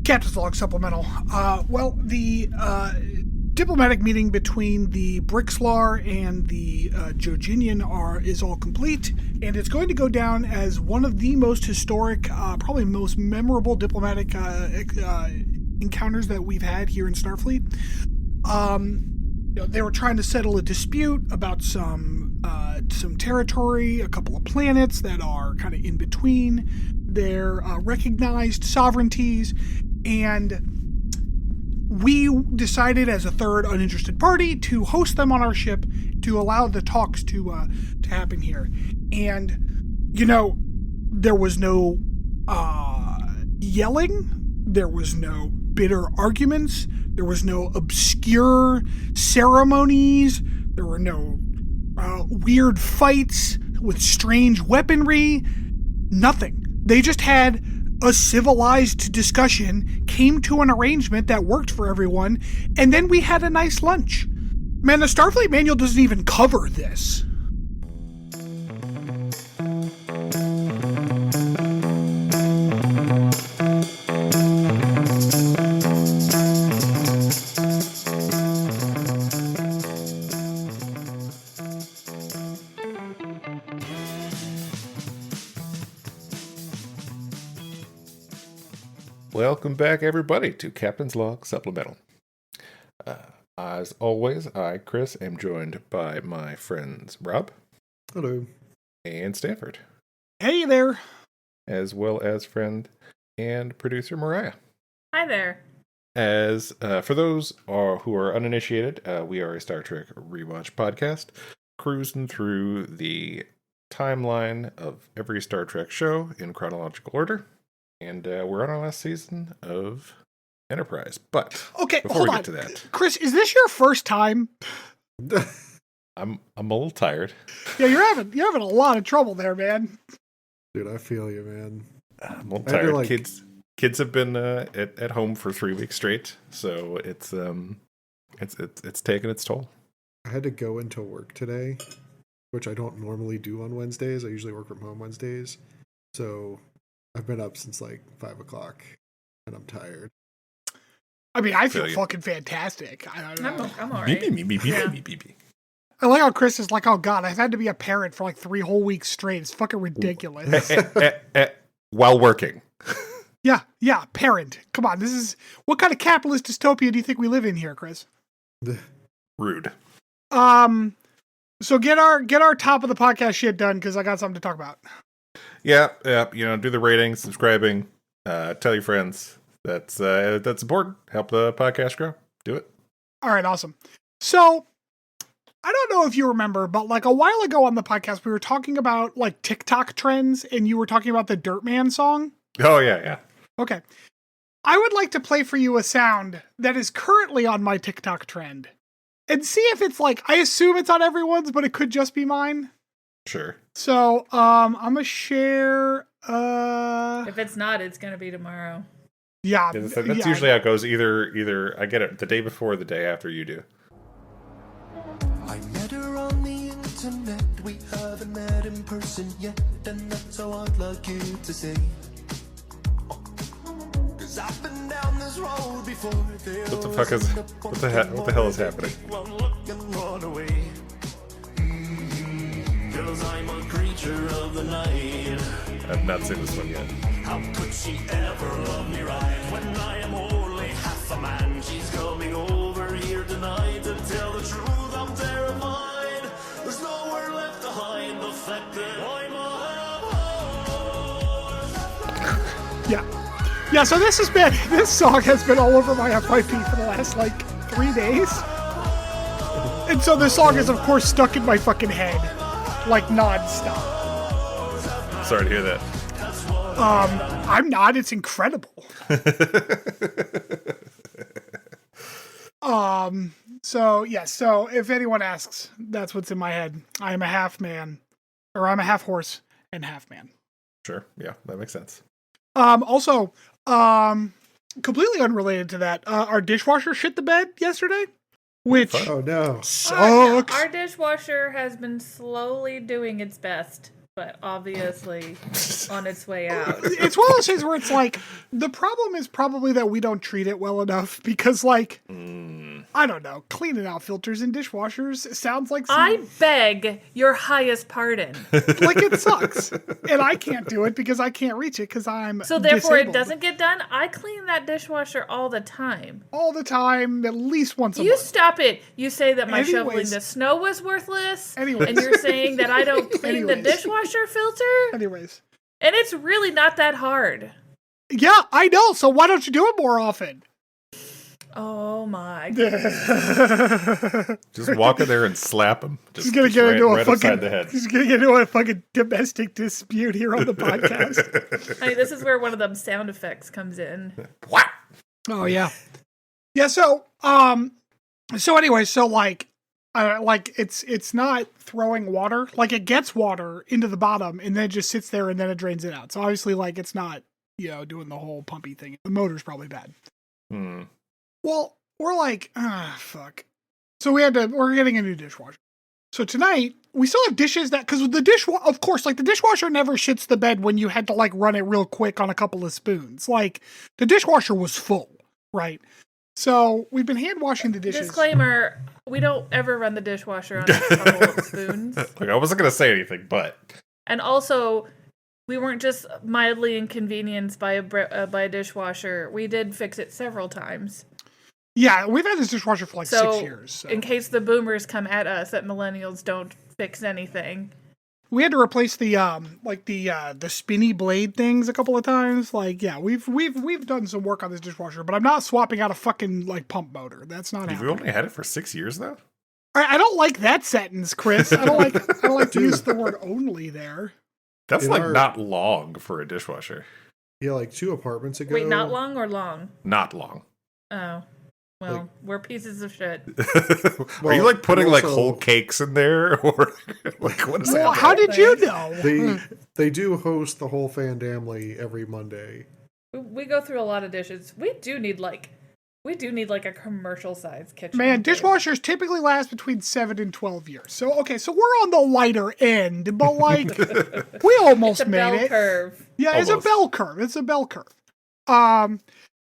Captain's Log Supplemental. The diplomatic meeting between the Brixlar and the Jojinian is all complete, and it's going to go down as one of the most historic, probably most memorable diplomatic encounters that we've had here in Starfleet. They were trying to settle a dispute about some territory, a couple of planets that are kind of in between their recognized sovereignties, and we decided as a third uninterested party to host them on our ship to allow the talks to happen here. And, there was no yelling. There was no bitter arguments. There was no obscure ceremonies. There were no weird fights with strange weaponry. Nothing. They just had a civilized discussion, came to an arrangement that worked for everyone, and then we had a nice lunch. Man, the Starfleet manual doesn't even cover this. Welcome back, everybody, to Captain's Log Supplemental. As always, I, Chris, am joined by my friends Rob. Hello. And Stanford. Hey there. As well as friend and producer Mariah. Hi there. As for those who are uninitiated, we are a Star Trek rewatch podcast, cruising through the timeline of every Star Trek show in chronological order. And we're on our last season of Enterprise. But before we get to that, Chris, is this your first time? I'm a little tired. Yeah, you're having a lot of trouble there, man. Dude, I feel you, man. I'm a little tired. Kids have been at home for 3 weeks straight, so it's taken its toll. I had to go into work today, which I don't normally do on Wednesdays. I usually work from home Wednesdays, so I've been up since like 5 o'clock, and I'm tired. I mean, I feel fucking fantastic. I don't know. I'm all right. I like how Chris is like, oh God, I've had to be a parent for like 3 whole weeks straight. It's fucking ridiculous. While working. Yeah, parent. Come on, what kind of capitalist dystopia do you think we live in here, Chris? Rude. So get our top of the podcast shit done, because I got something to talk about. Yeah. Do the rating, subscribing, tell your friends. That's important. Help the podcast grow. Do it. All right, awesome. So I don't know if you remember, but like a while ago on the podcast, we were talking about like TikTok trends, and you were talking about the Dirtman song. Oh yeah. Okay. I would like to play for you a sound that is currently on my TikTok trend, and see if it's like, I assume it's on everyone's, but it could just be mine. Sure. So, I'm gonna share, if it's not, it's gonna be tomorrow. Yeah. That's usually how it goes. Either I get it the day before or the day after you do. I met her on the internet. We haven't met in person yet, and that's how I'd like you to say. 'Cause I've been down this road before. What the hell is happening? I'm a creature of the night. I've not seen this one yet. How could she ever love me right when I am only half a man? She's coming over here tonight. To tell the truth, I'm terrified. There's nowhere left to hide the fact that I'm a half. Yeah, so this song has been all over my FYP for the last like 3 days. And so this song is of course stuck in my fucking head. Like non-stop. Sorry to hear that. I'm not. It's incredible. So if anyone asks, that's what's in my head. I am a half man, or I'm a half horse and half man. Sure. Yeah, that makes sense. Also, completely unrelated to that, our dishwasher shit the bed yesterday. Which no sucks. Our dishwasher has been slowly doing its best. but obviously on its way out. It's one of those things where it's like, the problem is probably that we don't treat it well enough because, like, I don't know, cleaning out filters and dishwashers sounds like I beg your highest pardon. like it sucks. And I can't do it because I can't reach it because I'm So therefore disabled. it doesn't get done? I clean that dishwasher all the time. All the time, at least once a You month. stop it. You say that my shoveling Anyways. the snow was worthless. Anyways. And you're saying that I don't clean the Anyways. dishwasher filter? Anyways. And it's really not that hard. Yeah, I know. So why don't you do it more often? Oh my. Just walk in there and slap him. He's gonna get right, into a right fucking. upside the head. He's gonna get into a fucking domestic dispute here on the podcast. I mean, this is where one of them sound effects comes in. What? Oh yeah, yeah. So anyway, so like it's not throwing water. Like it gets water into the bottom and then it just sits there and then it drains it out. So obviously, like it's not doing the whole pumpy thing. The motor's probably bad. Well, we're like, fuck. So we're getting a new dishwasher. So tonight, we still have dishes because of course, like the dishwasher never shits the bed when you had to like run it real quick on a couple of spoons. Like the dishwasher was full, right? So we've been hand washing the dishes. Disclaimer, we don't ever run the dishwasher on a couple of spoons. Like, I wasn't going to say anything, but... And also, we weren't just mildly inconvenienced by a dishwasher. We did fix it several times. Yeah, we've had this dishwasher for like 6 years. So. In case the boomers come at us that millennials don't fix anything. We had to replace the spinny blade things a couple of times. Like, yeah, we've done some work on this dishwasher, but I'm not swapping out a fucking like pump motor. That's not You've happening. only had it for 6 years, though? I don't like that sentence, Chris. I don't like to use the word only there. That's like not long for a dishwasher. Yeah, like 2 apartments ago. Wait, not long or long? Not long. Oh. Well, Like- we're pieces of shit. Are you like putting like also- whole cakes in there, or like what is Well, that? how did you know? They do host the whole Fandamly every Monday. We go through a lot of dishes. We do need like a commercial size kitchen. Man, dishwashers typically last between 7 and 12 years. So, okay, so we're on the lighter end, but like, we almost It's a made bell it. curve. Yeah, it's a Almost. bell curve. It's a bell curve.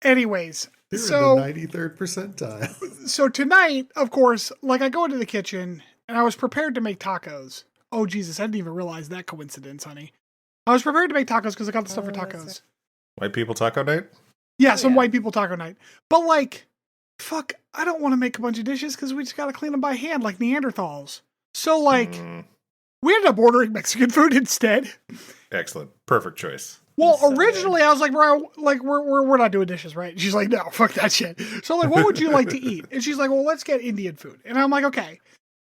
Anyways, You're so in the 93rd percentile. so tonight, of course, like I go into the kitchen and I was prepared to make tacos. Oh, Jesus, I didn't even realize that coincidence, honey. I was prepared to make tacos because I got the stuff for that's tacos. right. White people taco night? Yeah, some yeah. white people taco night. But like, fuck, I don't want to make a bunch of dishes because we just got to clean them by hand like Neanderthals. So like, we ended up ordering Mexican food instead. Excellent. Perfect choice. Well, So originally I was like, bro, like we're not doing dishes, right? She's like, no, fuck that shit. So like, what would you like to eat? And she's like, well, let's get Indian food. And I'm like, okay.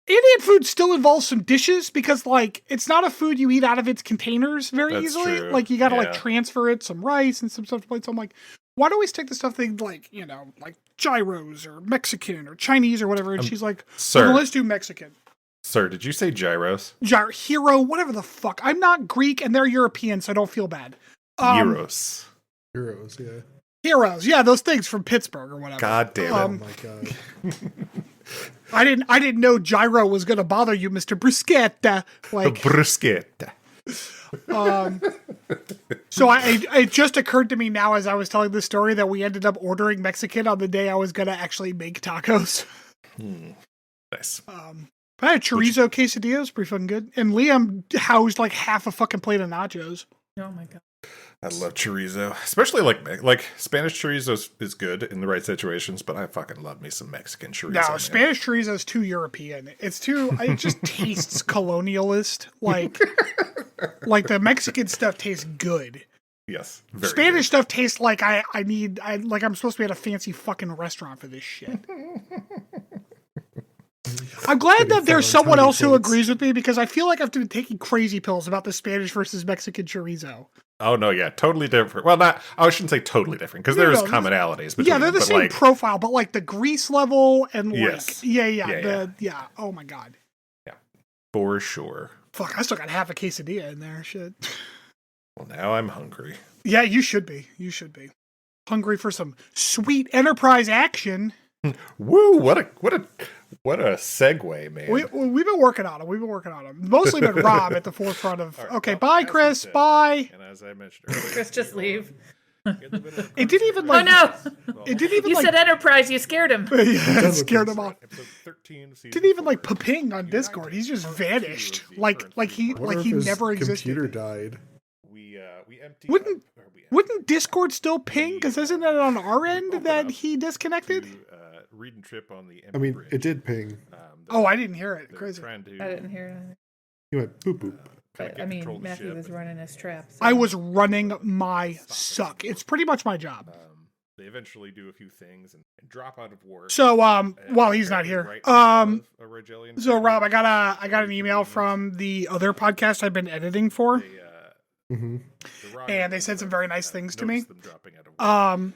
Indian food still involves some dishes because like it's not a food you eat out of its containers very That's easily. true. Like you got to like Yeah. transfer it, some rice and some stuff to plate. So I'm like, why don't we stick to stuff things like like gyros or Mexican or Chinese or whatever? And she's like, sir. well, let's do Mexican. Sir, did you say gyros? Hero, whatever the fuck. I'm not Greek and they're European, so I don't feel bad. Gyros. Heroes, yeah. Heroes, yeah, those things from Pittsburgh or whatever. God damn it. Oh my god. I didn't know gyro was gonna bother you, Mr. Bruschetta. Like, Bruschetta. so it just occurred to me now as I was telling this story that we ended up ordering Mexican on the day I was gonna actually make tacos. Nice. I had chorizo quesadillas, pretty fucking good, and Liam housed like half a fucking plate of nachos. Oh my god. I love chorizo, especially like Spanish chorizo is good in the right situations, but I fucking love me some Mexican chorizo. No, man. Spanish chorizo is too European. It just tastes colonialist. Like the Mexican stuff tastes good. Yes, very Spanish stuff tastes like I'm supposed to be at a fancy fucking restaurant for this shit. I'm glad that there's someone else who agrees with me because I feel like I've been taking crazy pills about the Spanish versus Mexican chorizo. Oh no, yeah, totally different. Well, I shouldn't say totally different because there's commonalities between Yeah, they're them, the same profile, but like the grease level and like Yes. yeah. Oh my god. for sure. Fuck, I still got half a quesadilla in there. Shit. Well, now I'm hungry. Yeah, you should be. You should be hungry for some sweet Enterprise action. Woo! What a segue, man. We've been working on them. Mostly been Rob at the forefront of. All right, Okay, well, bye, as you Chris. said, Bye. And as I mentioned earlier, Chris, just we are leave. in the middle of It didn't even Oh like. no! It didn't even You like. said Enterprise. You scared him. Yeah, it scared him off. Episode 13 of season Didn't even like 4. ping on Discord. He's just Part two vanished. of the Like current he three-part. I wonder like if he his never existed. computer died. We emptied Wouldn't- up- or we Wouldn't Discord still ping? Because isn't it on our end that he disconnected? to, read and trip on the I mean, bridge. it did ping. Oh, I didn't hear it. They're Crazy. trying to, I didn't hear it. He went boop boop. kinda But get I mean, control of the Matthew ship was and, running his trap. So. I was running my suck. It's pretty much my job. they eventually do a few things and drop out of work. So and while he's not apparently here, right in front of a Regelian so Rob, I freighter. got an email from the other podcast I've been editing for. Mm-hmm. And they said some very nice things to me. Them dropping out of work.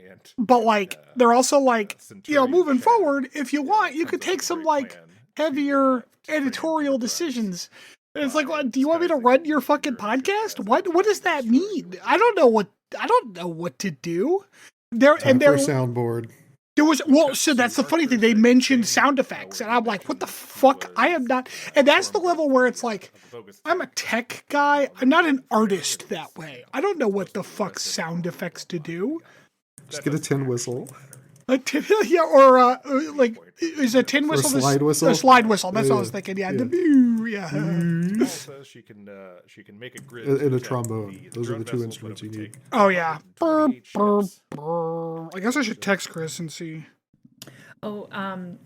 And But like they're also like, Centurion moving Chad, forward, if you want, you comes could up take with a some great like plan heavier to train editorial Enterprise. decisions. And it's like, by what, do you want me to run your fucking podcast? What does that mean? I don't know what to do. Time for a soundboard. There was so that's the funny thing. They mentioned sound effects, and I'm like, what the fuck? I am not. And that's the level where it's like, I'm a tech guy. I'm not an artist that way. I don't know what the fuck sound effects to do. Just get a tin whistle. A tin, yeah, or like, is a tin Or a whistle slide whistle? A slide whistle. That's what I was Yeah. thinking. Yeah, Yeah. the boo, yeah. Paul says she can make a grid And a to detect trombone. the Those are drone the two vessels, instruments but it you would need. take Oh yeah. Brr, 128 brr, ships. brr. I guess I should text Chris and see. Oh,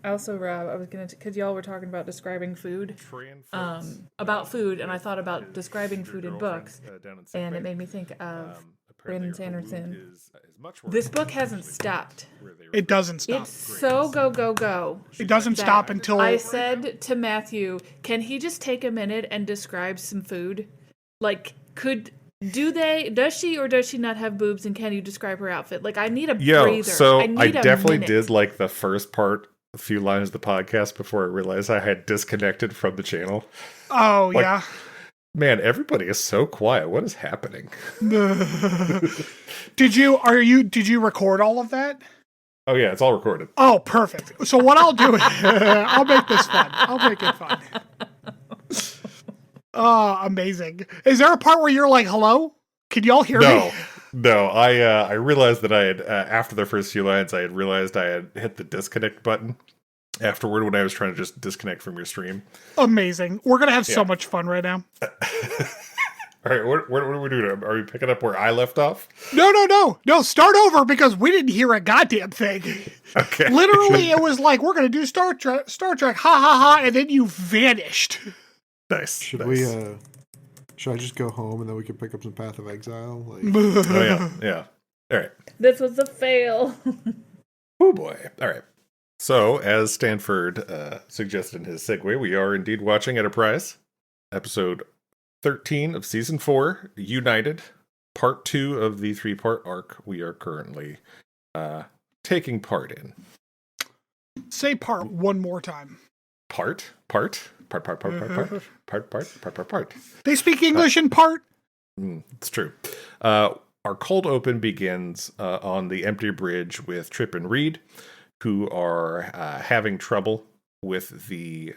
also, Rob, I was gonna, because y'all were talking about describing food, Tran Fritz, about food, and I thought about his- describing your food in girlfriend, books, down in sick and bay. it made me think of Apparently Brandon her wound Sanderson. is much worse This than book hasn't actually stopped. where they It doesn't stop. It's so go. It doesn't that stop until I said to Matthew, "Can he just take a minute and describe some food? Like, does she or does she not have boobs? And can you describe her outfit? Like, I need a breather. So I I need a definitely minute. did like the first part, a few lines of the podcast before I realized I had disconnected from the channel. Oh Like- yeah. Man, everybody is so quiet. What is happening? Did you record all of that? Oh yeah, it's all recorded. Oh, perfect. So what I'll do is I'll make this fun. I'll make it fun. Oh, amazing. Is there a part where you're like, hello? Can y'all hear me? No. I realized that I had after the first few lines, I had realized I had hit the disconnect button afterward when I was trying to just disconnect from your stream. Amazing. We're going to have so Yeah. much fun right now. All right, what are we doing? Are we picking up where I left off? No, start over because we didn't hear a goddamn thing. Okay. Literally, it was like, we're going to do Star Trek, ha ha ha, and then you vanished. Nice. Should nice. we? Should I just go home and then we can pick up some Path of Exile? Like, Oh yeah. All right. This was a fail. Oh boy. All right. So, as Stanford suggested in his segue, we are indeed watching Enterprise, episode 13 of season 4, United, part 2 of the 3-part arc we are currently taking part in. Say part one more time. Part. They speak English in part. It's true. Our cold open begins on the empty bridge with Trip and Reed, who are having trouble with the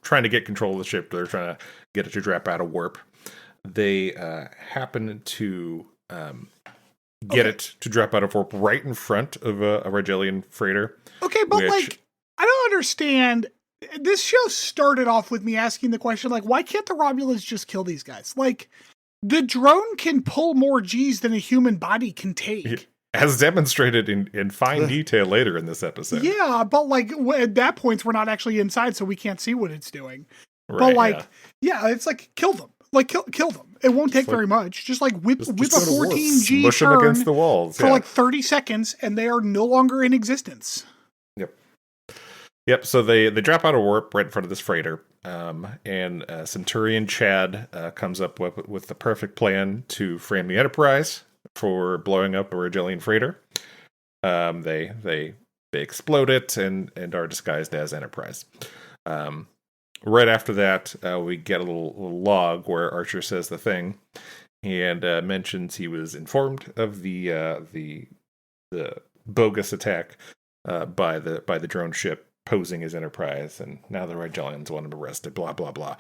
trying to get control of the ship. They're trying to get it to drop out of warp. They happen to get it to drop out of warp right in front of a Regelian freighter. Okay, but Which- like, I don't understand. This show started off with me asking the question, like, why can't the Romulans just kill these guys? Like, the drone can pull more G's than a human body can take. As demonstrated in fine detail later in this episode. Yeah, but like, at that point, we're not actually inside, so we can't see what it's doing. Right, But like, yeah, it's like, kill them. Like, kill them. It won't take like- very much. Just like whip Just a go to war. 14G Smush them turn against the walls. for yeah. like 30 seconds, and they are no longer in existence. Yep, so they drop out of warp right in front of this freighter. And Centurion Chad comes up with the perfect plan to frame the Enterprise for blowing up a Regelian freighter. They explode it and are disguised as Enterprise. Right after that, we get a little log where Archer says the thing and mentions he was informed of the bogus attack by the drone ship posing as Enterprise, and now the Rigelians want him arrested. Blah blah blah.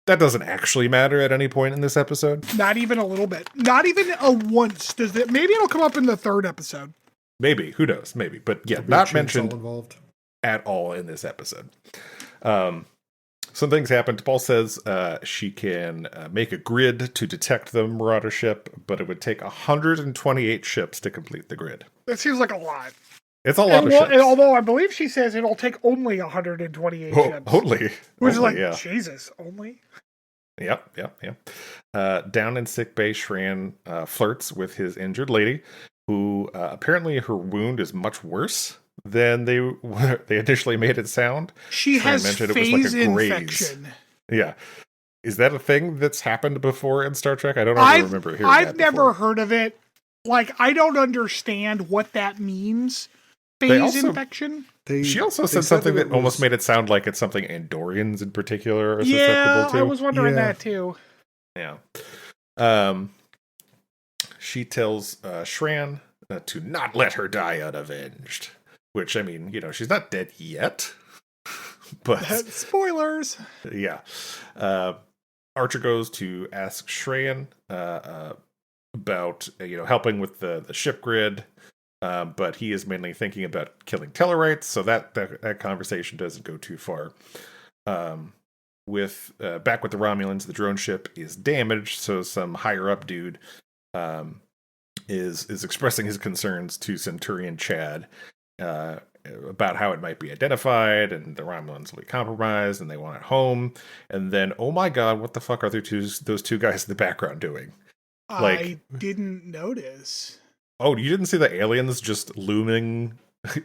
That doesn't actually matter at any point in this episode. Not even a little bit. Not even a once. Does it? Maybe it'll come up in the third episode. Maybe, who knows? Maybe, but yeah, There'll be a not chainsaw mentioned involved. at all in this episode. Some things happen. T'Pol says she can make a grid to detect the Marauder ship, but it would take 128 ships to complete the grid. That seems like a lot. It's a lot of And ships. although I believe she says it'll take only 128 ships. Only. Which is Only, like, yeah. Jesus, only? Yep. Down in sickbay, Shran flirts with his injured lady, who apparently her wound is much worse than they initially made it sound. She Shran has mentioned phase it was like a graze. infection. Yeah. Is that a thing that's happened before in Star Trek? I don't ever remember hearing that I've never before. heard of it. Like, I don't understand what that means. They Phase also- infection? She also they said something that it almost was- made it sound like it's something Andorians in particular are Yeah, susceptible to. I was wondering Yeah. that too. Yeah. She tells Shran to not let her die unavenged. Which, I mean, she's not dead yet. But, Spoilers. yeah. Archer goes to ask Shran about, helping with the ship grid. But he is mainly thinking about killing Tellarites, so that conversation doesn't go too far. Back with the Romulans, the drone ship is damaged, so some higher up dude is expressing his concerns to Centurion Chad about how it might be identified, and the Romulans will be compromised, and they want it home. And then, oh my god, what the fuck are those two guys in the background doing? I didn't notice. Oh, you didn't see the aliens just looming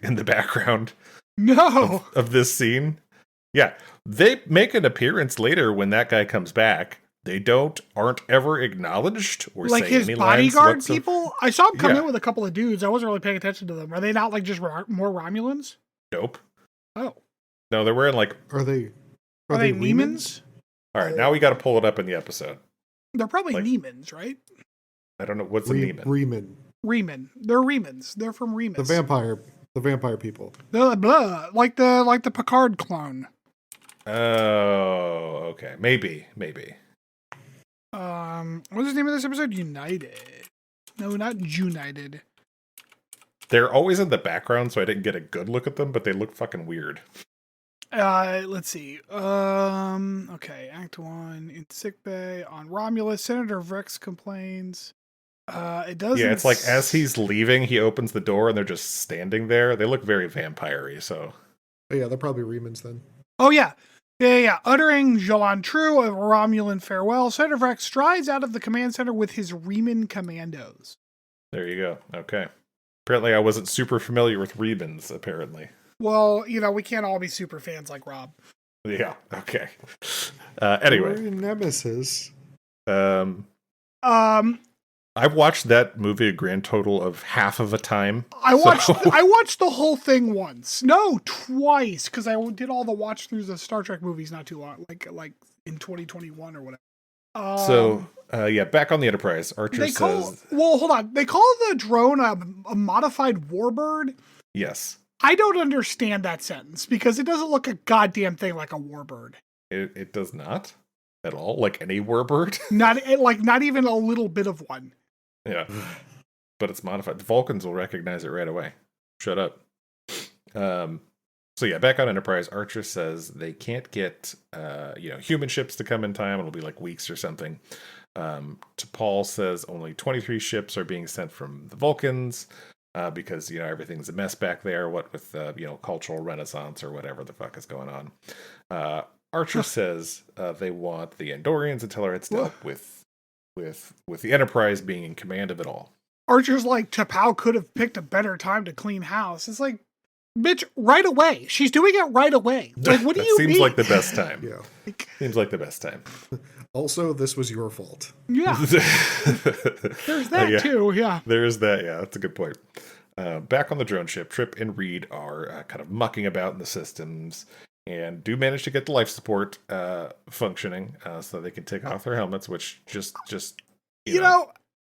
in the background No. of this scene? Yeah, they make an appearance later when that guy comes back. They aren't ever acknowledged or Like say his any lines bodyguard whatsoever. people? I saw him come Yeah. in with a couple of dudes. I wasn't really paying attention to them. Are they not like just more Romulans? Nope. Oh. No, they're wearing like. Are they Nemans? All right, now we got to pull it up in the episode. They're probably Like- Nemans, right? I don't know what's a Neiman. Reman. Reman. They're Remans. They're from Remus. The vampire people. They're blah, like the Picard clone. Oh, okay, maybe. What's the name of this episode? United. No, not United. They're always in the background, so I didn't get a good look at them, but they look fucking weird. Let's see. Okay, Act 1 in sickbay on Romulus. Senator Vrex complains. It doesn't. Yeah, it's like as he's leaving, he opens the door and they're just standing there. They look very vampire-y, so. Oh, yeah, they're probably Remans then. Oh yeah. Yeah. Uttering Jolan True, a Romulan farewell, Senator Vrex strides out of the command center with his Reman commandos. There you go. Okay. Apparently I wasn't super familiar with Rebans, apparently. Well, we can't all be super fans like Rob. Yeah, okay. Anyway. We're in Nemesis. I've watched that movie a grand total of half of a time. I watched so- I watched the whole thing once. No, twice, because I did all the watch throughs of Star Trek movies not too long, like in 2021 or whatever. Back on the Enterprise, Archer says hold on. They call the drone a modified warbird. yes. I don't understand that sentence because it doesn't look a goddamn thing like a warbird. It does not at all, like any warbird. Not even a little bit of one. Yeah. But it's modified. The Vulcans will recognize it right away. Shut up. So yeah, back on Enterprise, Archer says they can't get human ships to come in time. It'll be like weeks or something. T'Pol says only 23 ships are being sent from the Vulcans because everything's a mess back there. What with cultural renaissance or whatever the fuck is going on. Archer says they want the Andorians and Tellarites to help with the Enterprise being in command of it all. Archer's like, T'Pau could have picked a better time to clean house. It's like, bitch, right away. She's doing it right away. Like, what do you mean? Seems like the best time. Yeah. Seems like the best time. Also, this was your fault. Yeah. There's that too. Yeah. There is that. Yeah, that's a good point. Back on the drone ship, Trip and Reed are kind of mucking about in the systems and do manage to get the life support functioning so they can take off their helmets, which just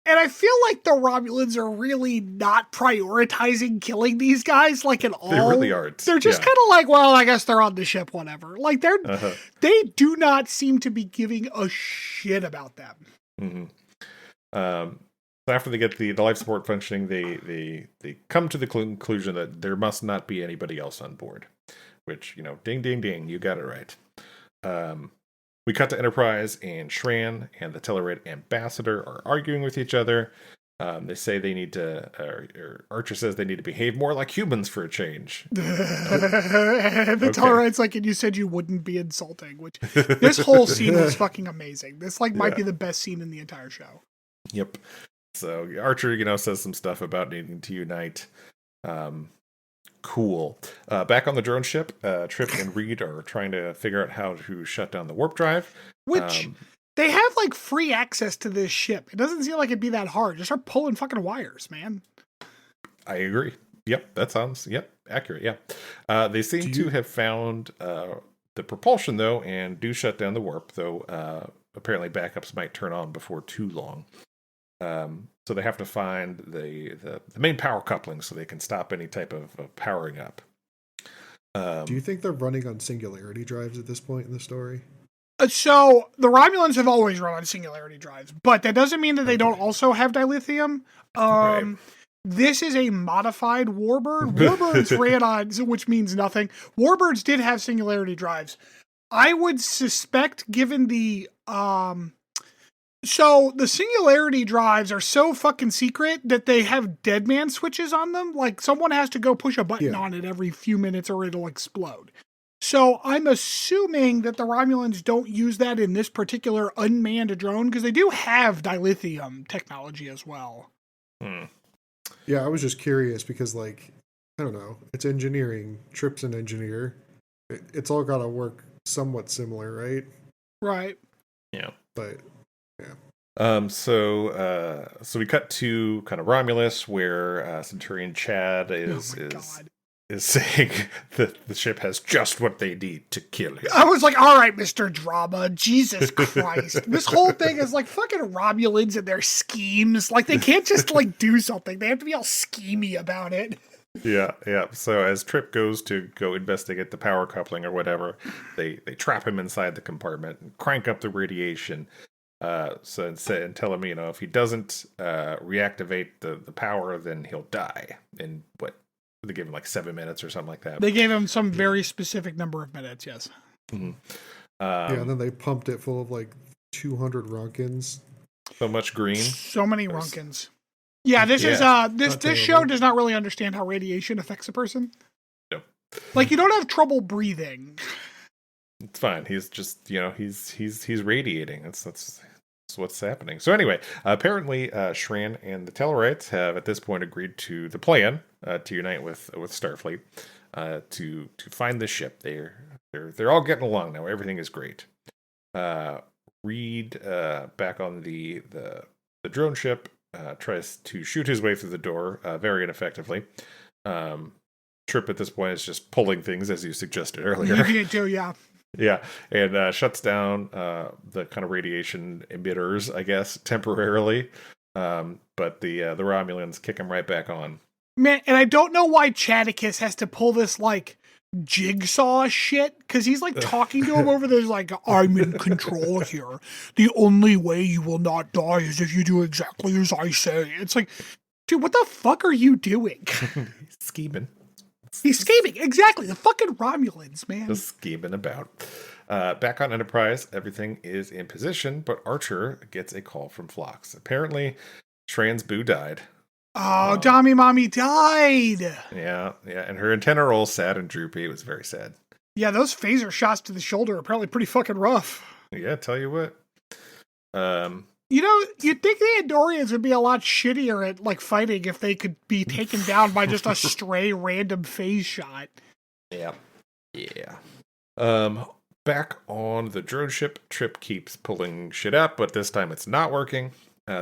And I feel like the Romulans are really not prioritizing killing these guys, like at all. They really aren't. They're just Yeah. kind of like, well, I guess they're on the ship, whatever. Like Uh-huh. they do not seem to be giving a shit about them. Mm-hmm. So after they get the life support functioning, they come to the conclusion that there must not be anybody else on board. Which, you know, ding, ding, ding, you got it right. We cut to Enterprise, and Shran and the Tellarite ambassador are arguing with each other. They say they need to, or Archer says they need to behave more like humans for a change. The Tellarite's like, and you said you wouldn't be insulting, which this whole scene was fucking amazing. This might be the best scene in the entire show. Yep. So Archer, you know, says some stuff about needing to unite. Cool. Back on the drone ship, Trip and Reed are trying to figure out how to shut down the warp drive. Which they have like free access to this ship. It doesn't seem like it'd be that hard. Just start pulling fucking wires, man. I agree. Yep, that sounds accurate. Yeah. They seem to have found the propulsion though, and do shut down the warp. Though apparently backups might turn on before too long. So they have to find the main power coupling so they can stop any type of powering up. Do you think they're running on singularity drives at this point in the story? So the Romulans have always run on singularity drives, but that doesn't mean that they don't also have dilithium. Right. This is a modified Warbird. Warbirds ran on, which means nothing. Warbirds did have singularity drives. I would suspect, given the so the singularity drives are so fucking secret that they have dead man switches on them. Like someone has to go push a button on it every few minutes or it'll explode. So I'm assuming that the Romulans don't use that in this particular unmanned drone because they do have dilithium technology as well. Yeah, I was just curious because, like, I don't know, it's engineering. Trip's an engineer. It's all got to work somewhat similar, right? Right. Yeah. But so we cut to kind of Romulus, where Centurion Chad is saying that the ship has just what they need to kill him. I was like, all right, Mr. Drama, Jesus Christ. This whole thing is like fucking Romulans and their schemes. Like they can't just like do something. They have to be all schemy about it. Yeah. So as Trip goes to go investigate the power coupling or whatever, they trap him inside the compartment and crank up the radiation. And tell him, you know, if he doesn't reactivate the power, then he'll die. In what? They gave him like 7 minutes or something like that. They gave him some very specific number of minutes, yes. Mm-hmm. and then they pumped it full of like 200 Runkins. So much green. So many Runkins. Yeah, this show does not really understand how radiation affects a person. No. Like you don't have trouble breathing. It's fine. He's just, you know, he's radiating. That's what's happening. So anyway, apparently Shran and the Tellarites have at this point agreed to the plan to unite with Starfleet to find the ship. They're all getting along now. Everything is great. Reed back on the drone ship tries to shoot his way through the door very ineffectively. Trip at this point is just pulling things as you suggested earlier. You did too, yeah. Yeah, and shuts down the kind of radiation emitters, I guess, temporarily. But the Romulans kick him right back on. Man, and I don't know why Chadicus has to pull this, like, jigsaw shit, because he's, like, talking to him over there, like, I'm in control here. The only way you will not die is if you do exactly as I say. It's like, dude, what the fuck are you doing? Scheming. He's scheming, exactly. The fucking Romulans, man. Just scheming about. Back on Enterprise, everything is in position, but Archer gets a call from Phlox. Apparently, Shran's Boo died. Oh, Dami Mommy died. Yeah, and her antenna are all sad and droopy. It was very sad. Yeah, those phaser shots to the shoulder are probably pretty fucking rough. Yeah, tell you what. You know, you'd think the Andorians would be a lot shittier at, like, fighting if they could be taken down by just a stray random phase shot. Yeah. Back on the drone ship, Trip keeps pulling shit up, but this time it's not working.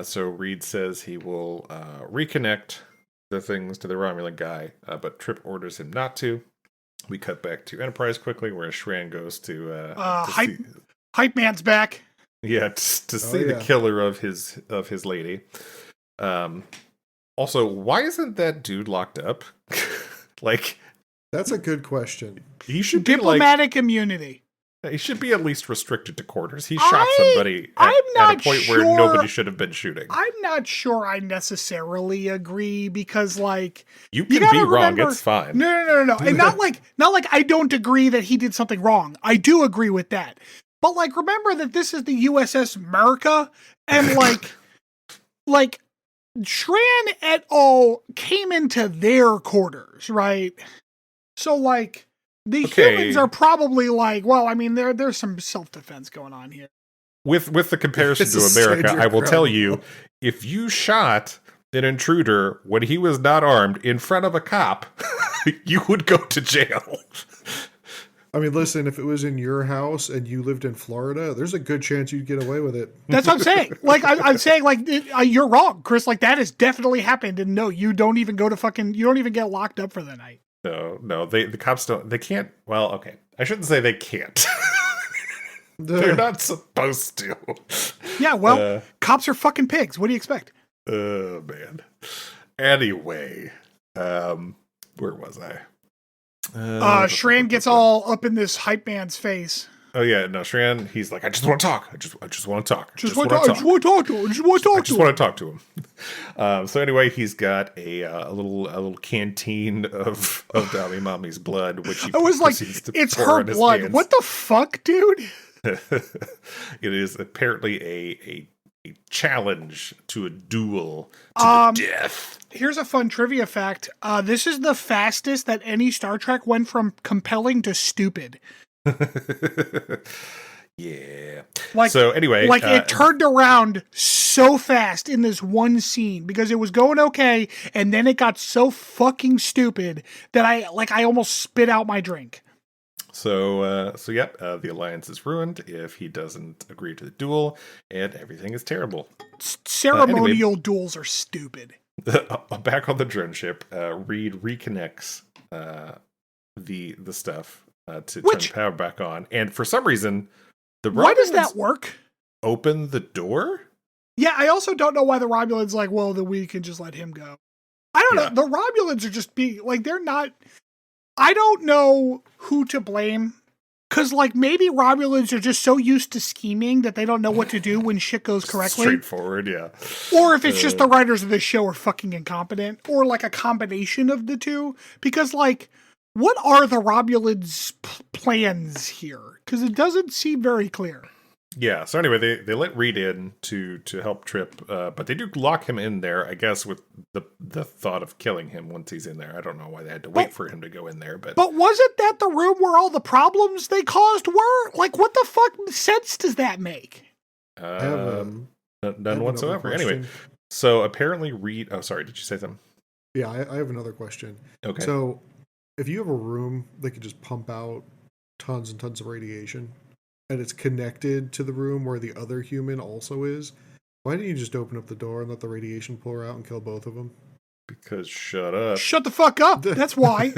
So Reed says he will reconnect the things to the Romulan guy, but Trip orders him not to. We cut back to Enterprise quickly, where Shran goes to Hype Man's back. Yeah, to see the killer of his lady. Also, why isn't that dude locked up? Like, That's a good question. he should be Diplomatic immunity. he should be at least restricted to quarters. He shot somebody I'm at not a point sure. where nobody should have been shooting. I'm not sure I necessarily agree because, like, You can gotta be wrong. remember- It's fine. No, and not like I don't agree that he did something wrong. I do agree with that, but like, remember that this is the USS America, and like Shran et al. Came into their quarters, right? So like. The humans are probably like, well, I mean, there's some self-defense going on here. With the comparison It's to a America, stand I will your tell ground. you, if you shot an intruder when he was not armed in front of a cop, you would go to jail. I mean, listen, if it was in your house and you lived in Florida, there's a good chance you'd get away with it. That's what I'm saying. Like, I'm saying, like, you're wrong, Chris. Like, that has definitely happened. And no, you don't even go to you don't even get locked up for the night. No, the cops they can't. Well, okay, I shouldn't say they can't. They're not supposed to. Yeah, well, cops are fucking pigs. What do you expect? Oh man. Anyway, where was I? Shran gets all up in this hype man's face. Oh yeah, no, Shran. He's like, I just want to talk. I just want to talk. I just want to talk to him. I just want to talk to him. So anyway, he's got a little canteen of Dami Mommy's blood, which he I was like, proceeds to it's pour her on his blood. hands. What the fuck, dude? It is apparently a challenge to a duel to the death. Here's a fun trivia fact. This is the fastest that any Star Trek went from compelling to stupid. Yeah. Like, so anyway, like it turned around so fast in this one scene because it was going okay, and then it got so fucking stupid that I almost spit out my drink. So the alliance is ruined if he doesn't agree to the duel, and everything is terrible. Ceremonial duels are stupid. Back on the drone ship, Reed reconnects the stuff to turn the power back on, and for some reason, why does that work? Open the door? Yeah, I also don't know why the Romulans like, well, then we can just let him go. I don't know. The Romulans are just being like, they're not. I don't know who to blame. Because, like, maybe Romulans are just so used to scheming that they don't know what to do when shit goes correctly. Straightforward, yeah. Or if it's just the writers of the show are fucking incompetent. Or, like, a combination of the two. Because, like, what are the Romulans' plans here? Because it doesn't seem very clear. Yeah, so anyway, they let Reed in to help Trip, but they do lock him in there, I guess, with the thought of killing him once he's in there. I don't know why they had to wait for him to go in there, but wasn't that the room where all the problems they caused were? Like, what the fuck sense does that make? None whatsoever. Anyway, so apparently Reed... Oh, sorry, did you say something? Yeah, I have another question. Okay. So, if you have a room that can just pump out tons and tons of radiation, and it's connected to the room where the other human also is, why didn't you just open up the door and let the radiation pour out and kill both of them? Because shut up. Shut the fuck up. That's why.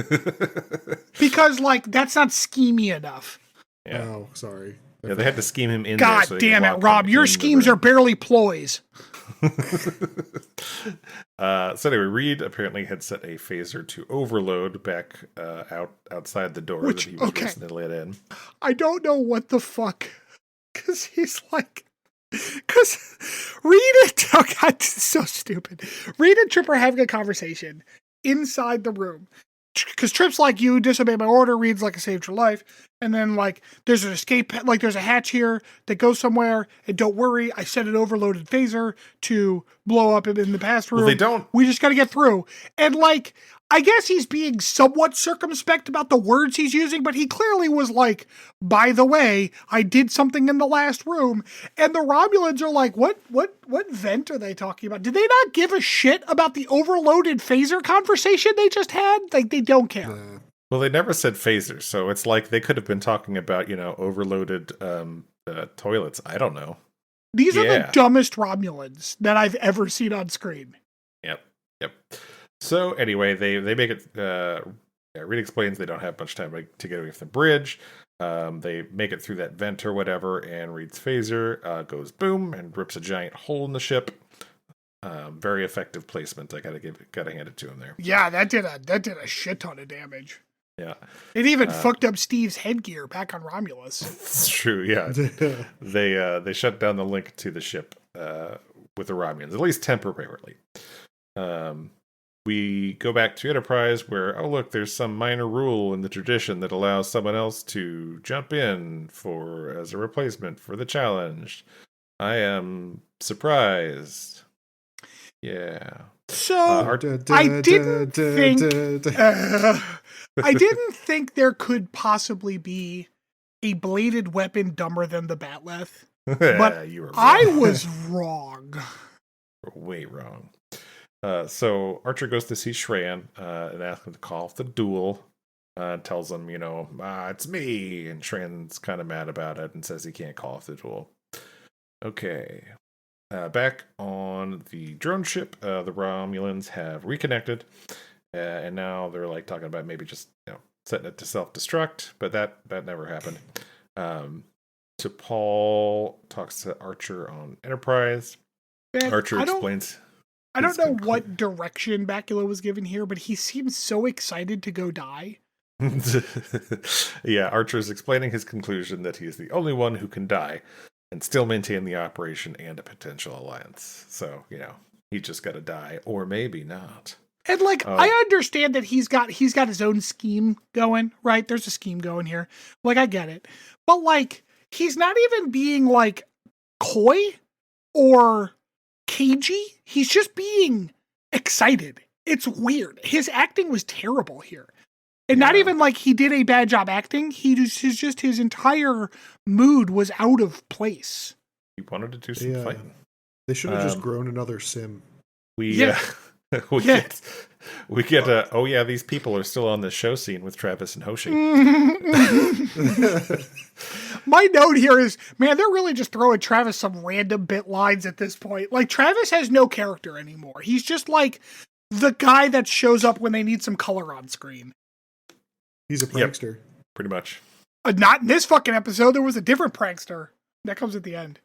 Because, like, that's not schemy enough. Yeah. Oh, sorry. Yeah, they had to scheme him in God there. So damn it, Rob. Your schemes are barely ploys. So anyway, Reed apparently had set a phaser to overload back outside the door that he was recently let in. I don't know what the fuck. Because he's like... Because Reed and... Oh God, this is so stupid. Reed and Trip are having a conversation inside the room. Because Trip's like, you disobeyed my order. Reed's like, I saved your life. And then, like, there's an escape, like, there's a hatch here that goes somewhere. And don't worry, I set an overloaded phaser to blow up in the past room. Well, they don't. We just got to get through. And, like, I guess he's being somewhat circumspect about the words he's using, but he clearly was like, by the way, I did something in the last room. And the Romulans are like, what vent are they talking about? Did they not give a shit about the overloaded phaser conversation they just had? Like, they don't care. Well, they never said phasers, so it's like they could have been talking about, overloaded toilets. I don't know. These are the dumbest Romulans that I've ever seen on screen. Yep. So anyway, they make it. Reed explains they don't have much time to get away from the bridge. They make it through that vent or whatever, and Reed's phaser goes boom and rips a giant hole in the ship. Very effective placement. I gotta hand it to him there. Yeah, that did a shit ton of damage. Yeah, It even fucked up Steve's headgear back on Romulus. it's true. Yeah, they shut down the link to the ship with the Romulans, at least temporarily. We go back to Enterprise, where look, there's some minor rule in the tradition that allows someone else to jump in as a replacement for the challenge. I am surprised. Yeah. So I didn't think there could possibly be a bladed weapon dumber than the Batleth, but you were wrong. I was wrong. You're way wrong. So Archer goes to see Shran and asks him to call off the duel. Tells him, it's me. And Shran's kind of mad about it and says he can't call off the duel. Okay. Back on the drone ship, the Romulans have reconnected. And now they're like talking about maybe just setting it to self-destruct. But that never happened. So Paul talks to Archer on Enterprise. Man, Archer explains... I don't know what direction Bakula was given here, but he seems so excited to go die. Yeah, Archer's explaining his conclusion that he is the only one who can die and still maintain the operation and a potential alliance. So, he just got to die, or maybe not. And I understand that he's got his own scheme going, right? There's a scheme going here. I get it. But he's not even being coy or cagey. He's just being excited. It's weird. His acting was terrible here. And not even he did a bad job acting. His entire mood was out of place. He wanted to do some fighting. They should have just grown another sim. We get these people are still on the show scene with Travis and Hoshi. My note here is, man, they're really just throwing Travis some random bit lines at this point. Travis has no character anymore. He's just the guy that shows up when they need some color on screen. He's a prankster. Yep, pretty much. Not in this fucking episode. There was a different prankster. That comes at the end.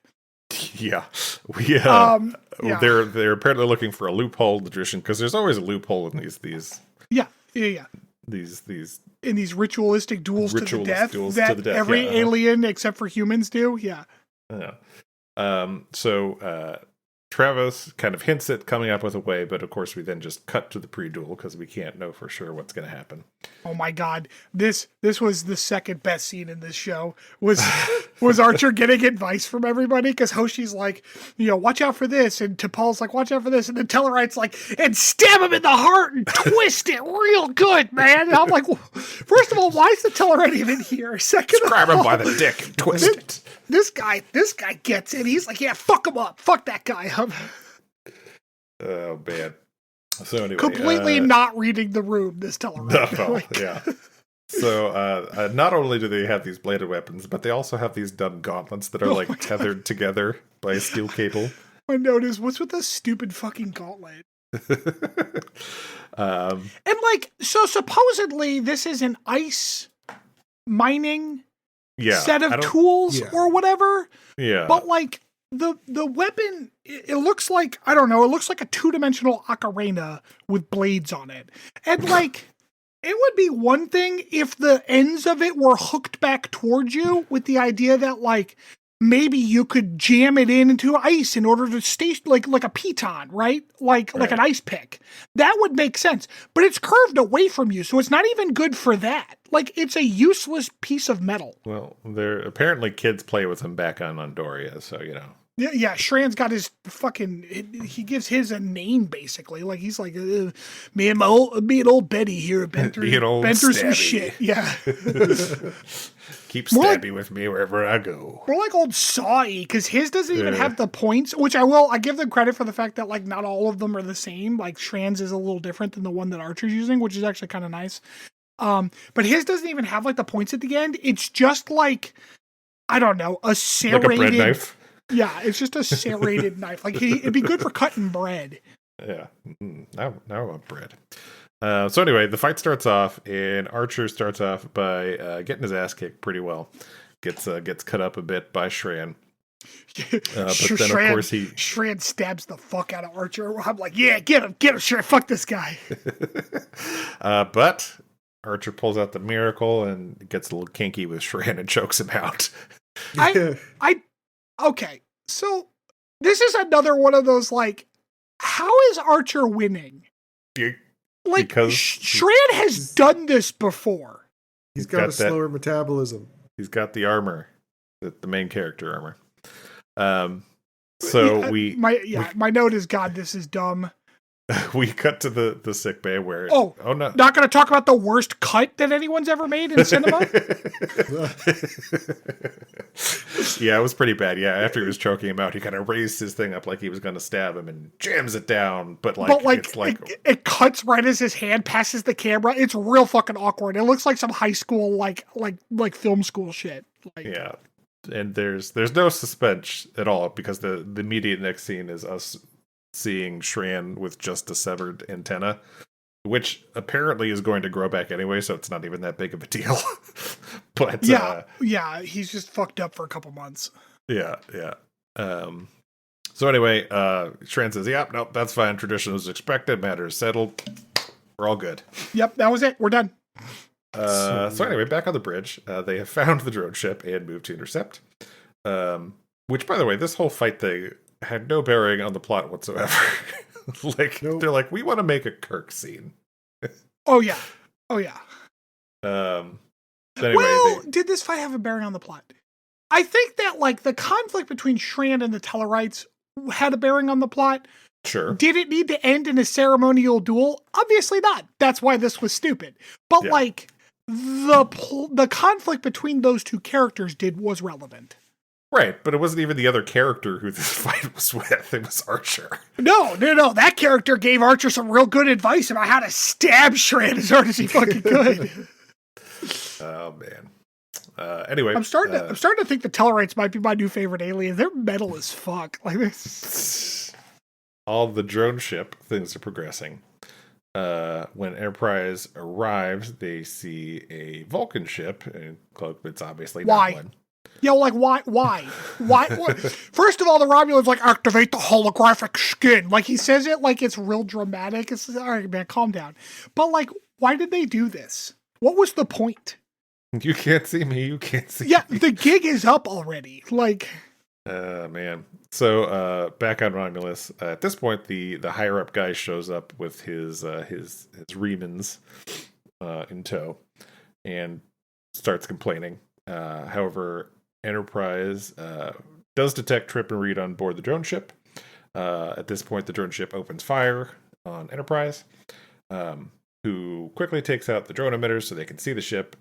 Yeah. They're apparently looking for a loophole in the tradition, because there's always a loophole in these Yeah. These in these ritualistic duels to the death duels that to the death, every alien except for humans do. Yeah. So Travis kind of hints at coming up with a way, but of course we then just cut to the pre-duel because we can't know for sure what's going to happen. Oh my God. This was the second best scene in this show was Archer getting advice from everybody, because Hoshi's watch out for this. And T'Pol's watch out for this. And then Tellarite's and stab him in the heart and twist it real good, man. And I'm first of all, why is the Tellarite even here? Second of all, grab him by the dick and twist it. This guy gets it. He's yeah, fuck him up. Fuck that guy up. Oh, man. So anyway. Completely not reading the room, this Tellarite. No, yeah. So not only do they have these bladed weapons, but they also have these dumb gauntlets that are tethered together by a steel cable. I noticed, what's with this stupid fucking gauntlet? And so supposedly this is an ice mining set of tools or whatever. Yeah. But the weapon, it looks like, I don't know, it looks like a 2-dimensional ocarina with blades on it. And it would be one thing if the ends of it were hooked back towards you with the idea that maybe you could jam it into ice in order to stay like a piton, right? Like an ice pick. That would make sense. But it's curved away from you, so it's not even good for that. It's a useless piece of metal. Well, apparently kids play with them back on Andoria, so Yeah, Shran's got his he gives his a name, basically. He's me and old Betty here have been through some shit. Yeah. Keep Stabby with me wherever I go. More like old Sawy, because his doesn't even have the points, which I give them credit for the fact that not all of them are the same. Shran's is a little different than the one that Archer's using, which is actually kind of nice. But his doesn't even have the points at the end. It's just I don't know, a serrated, like a bread knife. Yeah, it's just a serrated knife. It'd be good for cutting bread. Yeah, now I want bread. So anyway, the fight starts off, and Archer starts off by getting his ass kicked pretty well. Gets cut up a bit by Shran. But then, of course, Shran stabs the fuck out of Archer. I'm like, yeah, get him, Shran, fuck this guy. But Archer pulls out the miracle and gets a little kinky with Shran and chokes him out. Okay, so this is another one of those, like, how is Archer winning? Like, Because Shran has done this before. He's got a slower metabolism. He's got the armor, the main character armor. So my note is, God, this is dumb. we cut to the sick bay where no, not going to talk about the worst cut that anyone's ever made in cinema. Yeah, it was pretty bad. Yeah, after he was choking him out, he kind of raised his thing up like he was going to stab him and jams it down. But it cuts right as his hand passes the camera. It's real fucking awkward. It looks like some high school like film school shit. Yeah. And there's no suspense at all because the immediate next scene is us seeing Shran with just a severed antenna, which apparently is going to grow back anyway, so it's not even that big of a deal. But he's just fucked up for a couple months. Yeah. So anyway, Shran says, "Yep, nope, that's fine. Tradition was expected. Matter is settled. We're all good." Yep, that was it. We're done. So anyway, back on the bridge, they have found the drone ship and moved to intercept. Which, by the way, this whole fight thing had no bearing on the plot whatsoever. They're like, we want to make a Kirk scene. Oh yeah. Anyway, did this fight have a bearing on the plot? I think that, like, the conflict between Shran and the Tellarites had a bearing on the plot. Sure. Did it need to end in a ceremonial duel? Obviously not. That's why this was stupid. But like, the conflict between those two characters was relevant. Right, but it wasn't even the other character who this fight was with. It was Archer. No. That character gave Archer some real good advice about how to stab Shran as hard as he fucking could. Oh, man. Anyway. I'm starting to think the Tellarites might be my new favorite alien. They're metal as fuck. Like this. All the drone ship things are progressing. When Enterprise arrives, they see a Vulcan ship, and it's obviously not one. Yeah, like, why? What? First of all, the Romulan's like, activate the holographic skin. Like, he says it like it's real dramatic. It's all right, man, calm down. But, like, why did they do this? What was the point? You can't see me. You can't see me. Me. The gig is up already. Like, man. So, back on Romulus, at this point, the higher up guy shows up with his Remans in tow and starts complaining. However, Enterprise does detect Trip and Reed on board the drone ship. At this point, the drone ship opens fire on Enterprise, who quickly takes out the drone emitters so they can see the ship.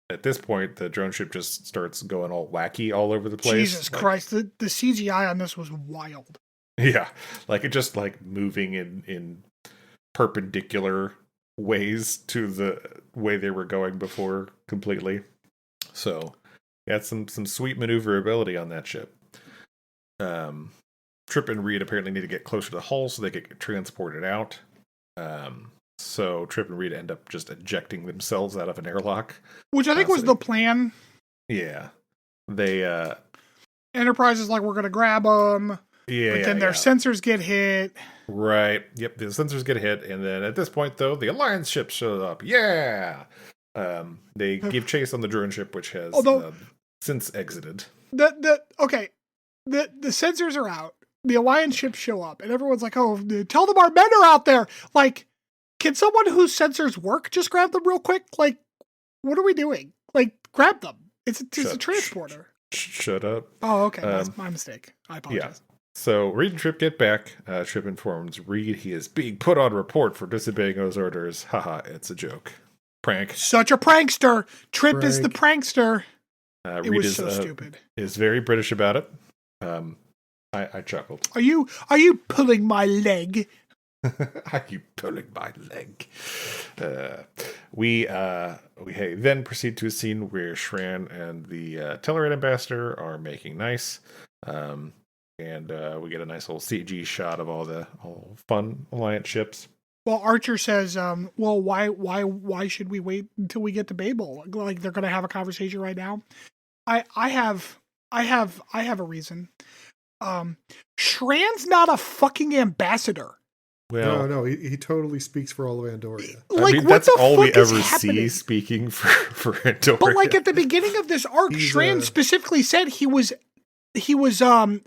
At this point, the drone ship just starts going all wacky all over the place. Jesus Christ, the CGI on this was wild. Yeah, like it just like moving in perpendicular ways to the way they were going before completely. So, got some sweet maneuverability on that ship. Trip and Reed apparently need to get closer to the hull so they get transported out. So Trip and Reed end up just ejecting themselves out of an airlock. Which I think was the plan. Yeah. They, Enterprise is like, we're going to grab them. Yeah. But then their sensors get hit. Right. Yep. The sensors get hit. And then at this point, though, the Alliance ship shows up. Yeah. They give chase on the drone ship, which has since exited. The sensors are out. The Alliance ships show up, and everyone's like, "Oh, tell them our men are out there!" Like, can someone whose sensors work just grab them real quick? Like, what are we doing? Like, grab them. It's a transporter. Shut up. Oh, okay. That's my mistake. I apologize. Yeah. So Reed and Trip get back. Trip informs Reed he is being put on report for disobeying those orders. Haha, it's a joke. Prank. Such a prankster. Trip is the prankster. It Reed was so stupid. Is very British about it. I chuckled. Are you pulling my leg? Are you pulling my leg? We then proceed to a scene where Shran and the Tellarite ambassador are making nice. And we get a nice little CG shot of all fun Alliance ships. Well, Archer says, well, why should we wait until we get to Babel? Like, they're going to have a conversation right now. I have I have a reason. Shran's not a fucking ambassador. Well, No, he totally speaks for all of Andoria. Like, I mean, what that's the all fuck we is ever happening? see speaking for Andoria. But like at the beginning of this arc, He's, Shran specifically said he was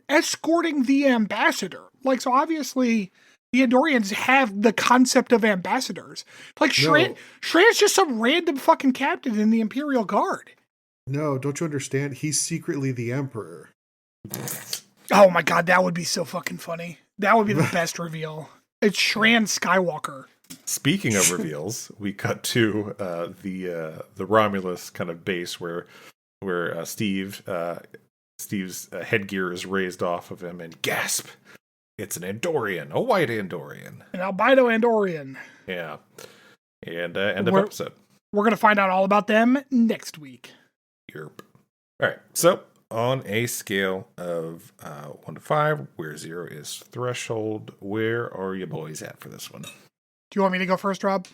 escorting the ambassador. Like, so obviously the Andorians have the concept of ambassadors. Like Shran's just some random fucking captain in the Imperial Guard. No, don't you understand? He's secretly the Emperor. Oh my god, that would be so fucking funny. That would be the best reveal. It's Shran Skywalker. Speaking of reveals, we cut to the Romulus kind of base where Steve's headgear is raised off of him, and gasp! It's an Andorian, a white Andorian, An albino Andorian. yeah. And end of We're- episode. We're gonna find out all about them next week. Yerp. All right, so on a scale of 1 to 5, where 0 is threshold, where are you boys at for this one? Do you want me to go first, Rob?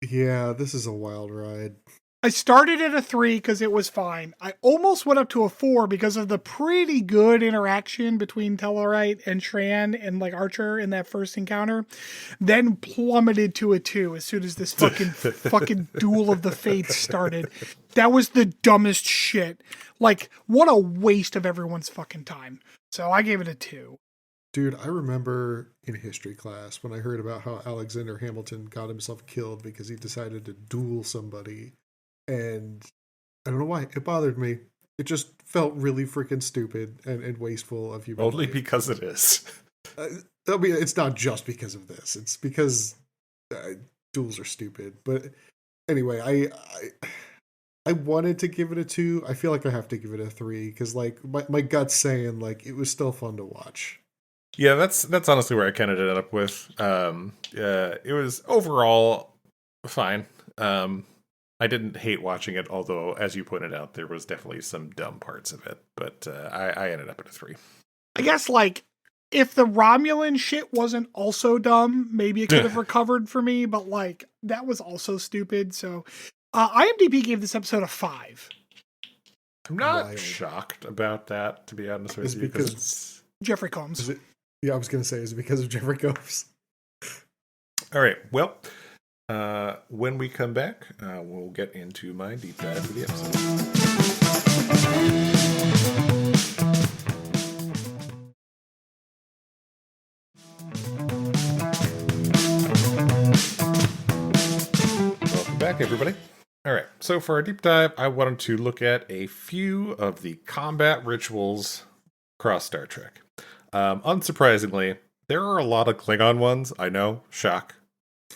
Yeah, this is a wild ride. I started at a 3 because it was fine. I almost went up to a 4 because of the pretty good interaction between Tellarite and Shran and like Archer in that first encounter. Then plummeted to a 2 as soon as this fucking duel of the fates started. That was the dumbest shit. Like, what a waste of everyone's fucking time. So I gave it a 2. Dude, I remember in history class when I heard about how Alexander Hamilton got himself killed because he decided to duel somebody. And I don't know why. It bothered me. It just felt really freaking stupid and wasteful of human Only life. because it is. I mean, it's not just because of this. It's because duels are stupid. But anyway, I wanted to give it a 2. I feel like I have to give it a 3 because like my gut's saying like it was still fun to watch. Yeah, that's honestly where I kind of ended up with. It was overall fine. I didn't hate watching it, although, as you pointed out, there was definitely some dumb parts of it. But I ended up at a 3. I guess, like, if the Romulan shit wasn't also dumb, maybe it could have recovered for me, but, like, that was also stupid. So, IMDb gave this episode a 5. I'm not Wild. shocked about that, to be honest with It's you, because- because it's... Jeffrey Combs. Is it? Yeah, I was gonna say, is it because of Jeffrey Combs? All right, well, when we come back, we'll get into my deep dive of the episode. Welcome back, everybody. All right, so for our deep dive, I wanted to look at a few of the combat rituals across Star Trek. Unsurprisingly, there are a lot of Klingon ones. I know, shock.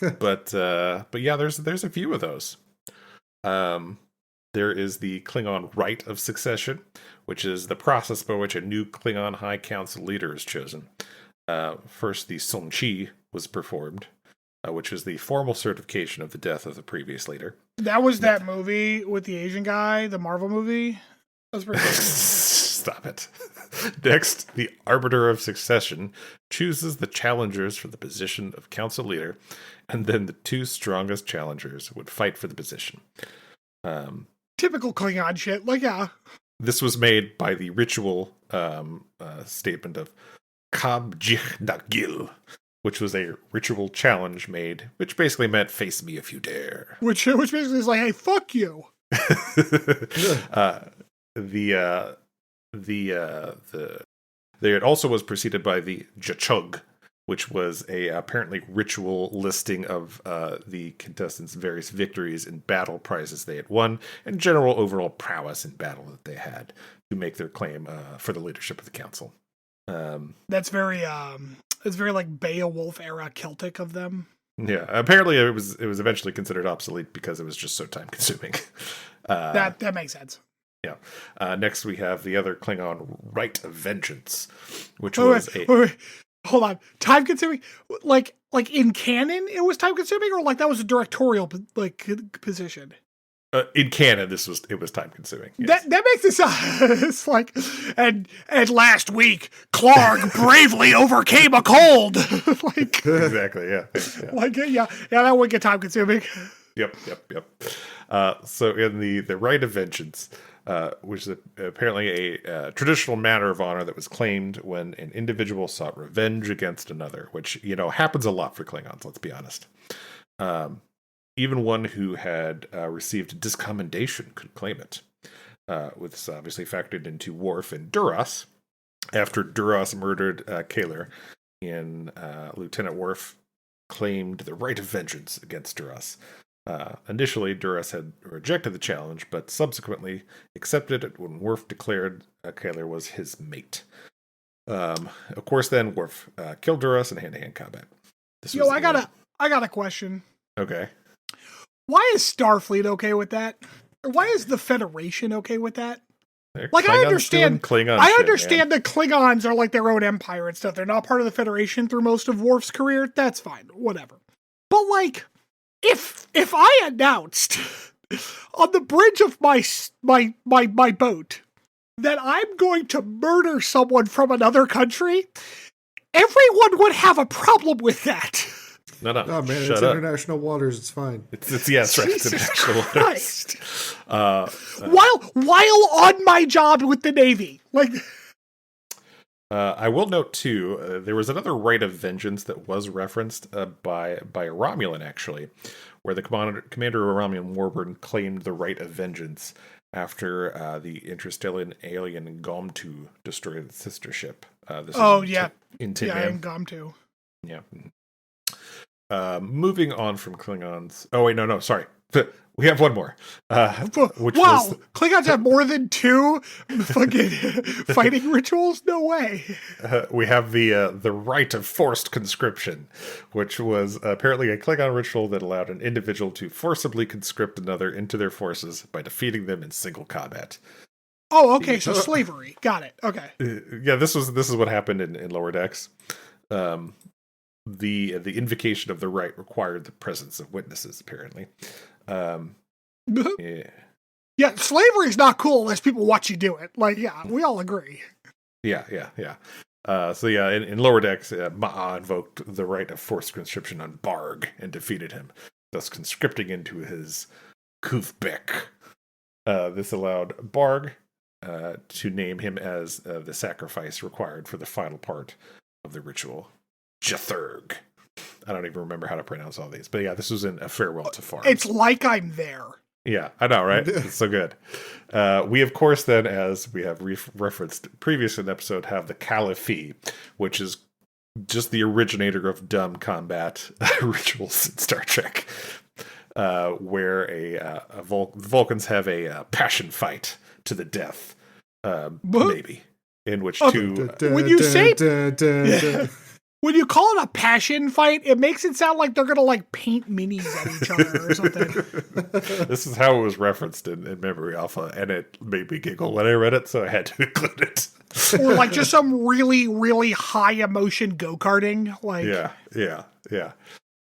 But yeah, there's a few of those. There is the Klingon Rite of Succession, which is the process by which a new Klingon High Council leader is chosen. First, the Sun Chi was performed, which was the formal certification of the death of the previous leader. That was that movie with the Asian guy, the Marvel movie. That was pretty good. Stop it. Next, the Arbiter of Succession chooses the challengers for the position of council leader, and then the 2 strongest challengers would fight for the position. Typical Klingon shit. Like, yeah. This was made by the ritual statement of Kab Jich Nagil, which was a ritual challenge made, which basically meant face me if you dare. Which basically is like, hey, fuck you. It also was preceded by the Jachug, which was a apparently ritual listing of the contestants' various victories and battle prizes they had won, and general overall prowess in battle that they had to make their claim for the leadership of the council. That's very like Beowulf era Celtic of them. Yeah, apparently it was eventually considered obsolete because it was just so time consuming. That makes sense. Yeah. Next, we have the other Klingon Rite of Vengeance, which Wait, was wait. Hold on. Time consuming? Like in canon, it was time consuming, or like that was a directorial position. In canon, it was time consuming. Yes. That makes it sound it's like and last week Clark bravely overcame a cold. Like Exactly. Yeah. like yeah, that would get time consuming. Yep. So in the Rite of Vengeance, which is apparently a traditional matter of honor that was claimed when an individual sought revenge against another, which, happens a lot for Klingons, let's be honest. Even one who had received discommendation could claim it. With this obviously factored into Worf and Duras. After Duras murdered Kaler, Lieutenant Worf claimed the right of vengeance against Duras. Initially, Duras had rejected the challenge, but subsequently accepted it when Worf declared Kaler was his mate. Of course, then Worf killed Duras in hand-to-hand combat. I got a question. Okay. Why is Starfleet okay with that? Or why is the Federation okay with that? Like, Klingons I understand Klingon I shit, understand man. that Klingons are like their own empire and stuff. They're not part of the Federation through most of Worf's career. That's fine, whatever. But like, if I announced on the bridge of my boat that I'm going to murder someone from another country, everyone would have a problem with that. No, Oh man, shut it's up. international waters. It's fine. It's right. It's Jesus international waters. Christ. Uh, While on my job with the Navy, like. I will note too, there was another rite of vengeance that was referenced by a Romulan, actually, where the commander of Romulan Warbird claimed the right of vengeance after the interstellar alien Gomtu destroyed the sister ship. In Tin Man. Gomtu. Yeah. Moving on from Klingons. Oh wait, no, sorry. We have one more. Which was, Klingons have more than 2 fucking fighting rituals? No way. we have the rite of forced conscription, which was apparently a Klingon ritual that allowed an individual to forcibly conscript another into their forces by defeating them in single combat. Oh, okay, so slavery. Got it. Okay. Yeah, this is what happened in Lower Decks. The invocation of the rite required the presence of witnesses, apparently. Yeah. Yeah, slavery's not cool unless people watch you do it. Like, yeah, we all agree. Yeah. In Lower Decks, Ma'a invoked the right of forced conscription on Barg and defeated him, thus conscripting into his Kuvbek. This allowed Barg to name him as the sacrifice required for the final part of the ritual, Jathurg. I don't even remember how to pronounce all these, but yeah, this was in A Farewell to Farms. It's like I'm there. Yeah, I know, right? It's so good. We, of course, then, as we have referenced previous in the episode, have the Caliphate, which is just the originator of dumb combat rituals in Star Trek, where Vulcans have a passion fight to the death, maybe, in which two... When you say... When you call it a passion fight, it makes it sound like they're going to, like, paint minis at each other or something. This is how it was referenced in Memory Alpha, and it made me giggle when I read it, so I had to include it. Or, like, just some really, really high-emotion go-karting. Like, Yeah.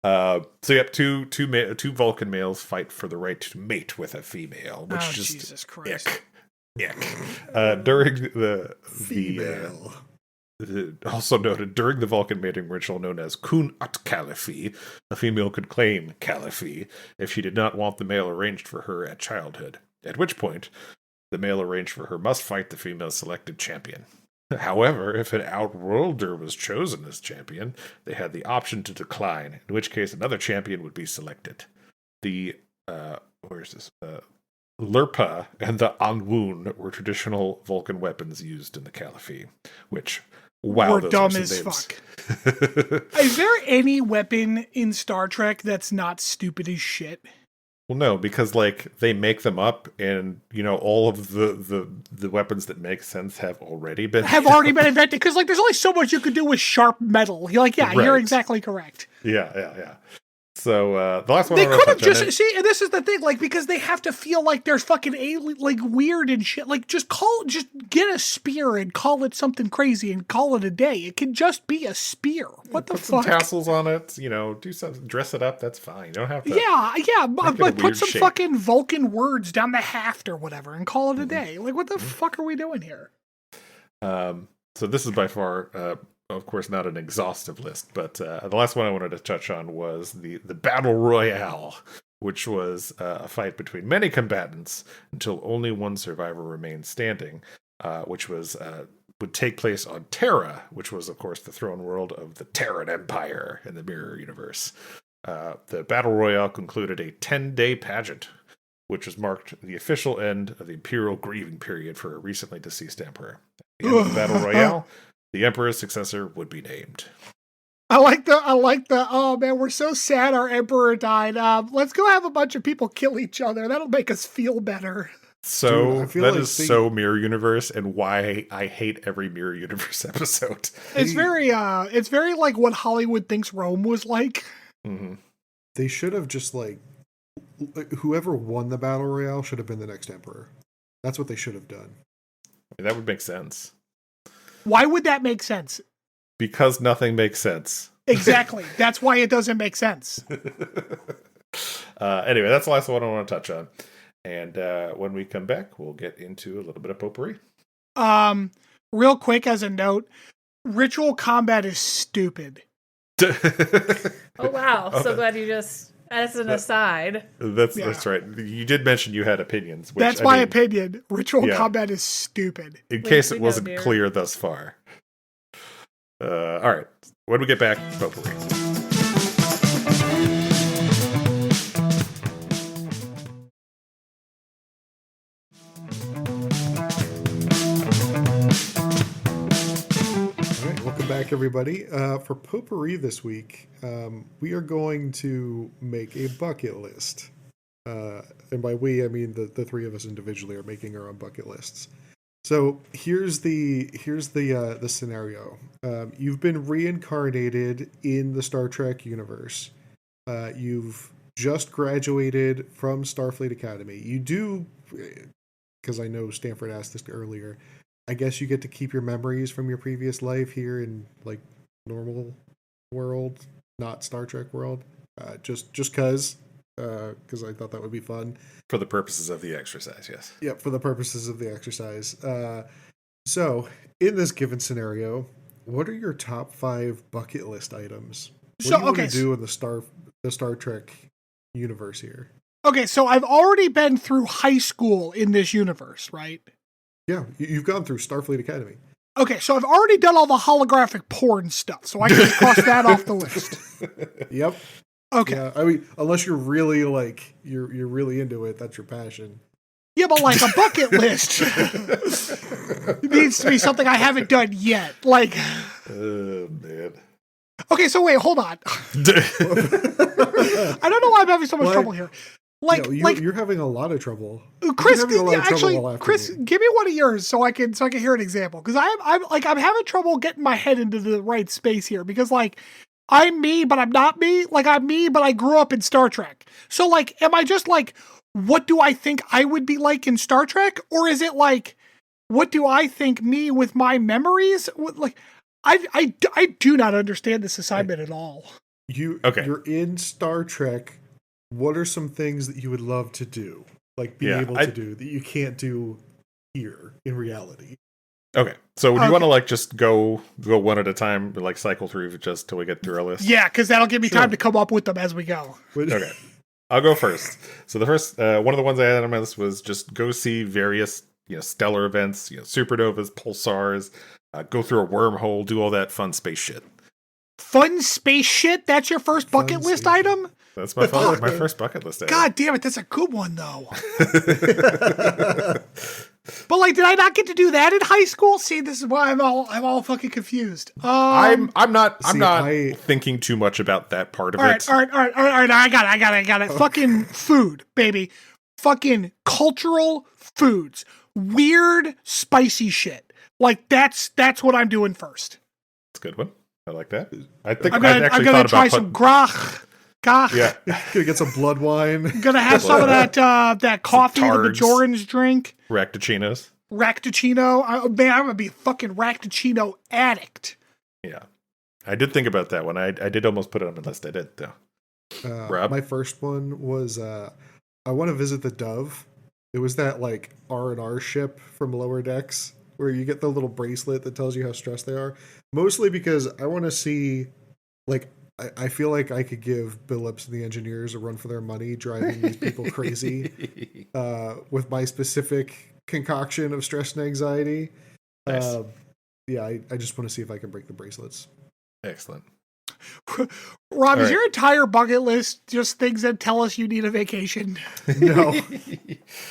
So, yep, two Vulcan males fight for the right to mate with a female, which just... Jesus Christ. Ick. During the Female. Also noted, during the Vulcan mating ritual known as Kun at Caliphate, a female could claim Caliphate if she did not want the male arranged for her at childhood, at which point the male arranged for her must fight the female selected champion. However, if an outworlder was chosen as champion, they had the option to decline, in which case another champion would be selected. The, Lurpa and the Anwun were traditional Vulcan weapons used in the Caliphate, which... Wow, we're dumb as fuck. Is there any weapon in Star Trek that's not stupid as shit? Well, no, because like they make them up, and all of the weapons that make sense have already been invented. Because like there's only so much you could do with sharp metal. You're like, yeah, right. You're exactly correct. Yeah. So the last one They could have just see, and this is the thing, like because they have to feel like they're fucking alien, like weird and shit. Like just get a spear and call it something crazy and call it a day. It can just be a spear. What the put fuck? Some tassels on it. Do something, dress it up. That's fine. You don't have to. Yeah. But put some shape. fucking Vulcan words down the haft or whatever and call it a day. Like what the fuck are we doing here? So this is by far. Of course, not an exhaustive list, but the last one I wanted to touch on was the Battle Royale which was a fight between many combatants until only one survivor remained standing, which was would take place on Terra, which was, of course, the throne world of the Terran Empire in the Mirror Universe. The Battle Royale concluded a 10-day pageant, which was marked the official end of the Imperial grieving period for a recently deceased emperor. At the end of the Battle Royale, the Emperor's successor would be named. I like the, oh man, we're so sad our emperor died. Let's go have a bunch of people kill each other. That'll make us feel better. So Dude, that is so Mirror Universe, and why I hate every Mirror Universe episode. It's very like what Hollywood thinks Rome was like. Mm-hmm. They should have just like, whoever won the battle royale should have been the next emperor. That's what they should have done. I mean, that would make sense. Why would that make sense? Because nothing makes sense. Exactly. That's why it doesn't make sense. Anyway, that's the last one I want to touch on. And when we come back, we'll get into a little bit of potpourri. Real quick as a note, ritual combat is stupid. Oh wow! So glad you just, as an aside. That's right. You did mention you had opinions. Which, that's my opinion. Ritual combat is stupid. In case it wasn't clear thus far. All right. When we get back, potpourri. Back, everybody. For potpourri this week, we are going to make a bucket list. And by we, I mean the three of us individually are making our own bucket lists. So here's the scenario. You've been reincarnated in the Star Trek universe. You've just graduated from Starfleet Academy. You do, because I know Stanford asked this earlier, I guess you get to keep your memories from your previous life here in like normal world, not Star Trek world. Just because I thought that would be fun. For the purposes of the exercise, yes. Yep, for the purposes of the exercise. So, in this given scenario, what are your top 5 bucket list items? What do you want to do in the Star Trek universe here? Okay, so I've already been through high school in this universe, right? Yeah, you've gone through Starfleet Academy. Okay, so I've already done all the holographic porn stuff, so I can just cross that off the list. Yep. Okay. Yeah, I mean, unless you're really like you're really into it, that's your passion. Yeah, but like a bucket list needs to be something I haven't done yet. Like, oh man. Okay, so wait, hold on. I don't know why I'm having so much trouble here. You're having a lot of trouble. Chris, Chris, give me one of yours so I can hear an example, because I'm having trouble getting my head into the right space here, because like I'm me but I'm not me. Like I'm me but I grew up in Star Trek. So like, am I just like, what do I think I would be like in Star Trek, or is it like, what do I think me with my memories? Like, I do not understand this assignment at all. You're in Star Trek. What are some things that you would love to do? Like be able to do that you can't do here in reality? Okay. So do you want to like just go one at a time, like cycle through just till we get through our list? Yeah, because that'll give me time to come up with them as we go. Okay. I'll go first. So the first one of the ones I had on my list was just go see various stellar events, supernovas, pulsars, go through a wormhole, do all that fun space shit. Fun space shit? That's your first bucket list item? That's my first bucket list item. God damn it, that's a good one though. But like, did I not get to do that in high school? See, this is why I'm all fucking confused. I'm not thinking too much about that part of it. All right. I got it. Fucking food, baby. Fucking cultural foods. Weird, spicy shit. Like that's what I'm doing first. That's a good one. I like that. I think I'm gonna try some grach. Yeah, gonna get some blood wine. Gonna have some of that coffee the Bajorans drink. Ractachinos. Man, I'm gonna be a fucking Ractachino addict. Yeah, I did think about that one. I did almost put it on my list. I did though. Rob? My first one was I want to visit the Dove. It was that like R&R ship from Lower Decks where you get the little bracelet that tells you how stressed they are. Mostly because I want to see, like, I feel like I could give Billups and the engineers a run for their money, driving these people crazy with my specific concoction of stress and anxiety. Nice. Yeah, I just want to see if I can break the bracelets. Excellent. Rob, All is right. your entire bucket list just things that tell us you need a vacation? No.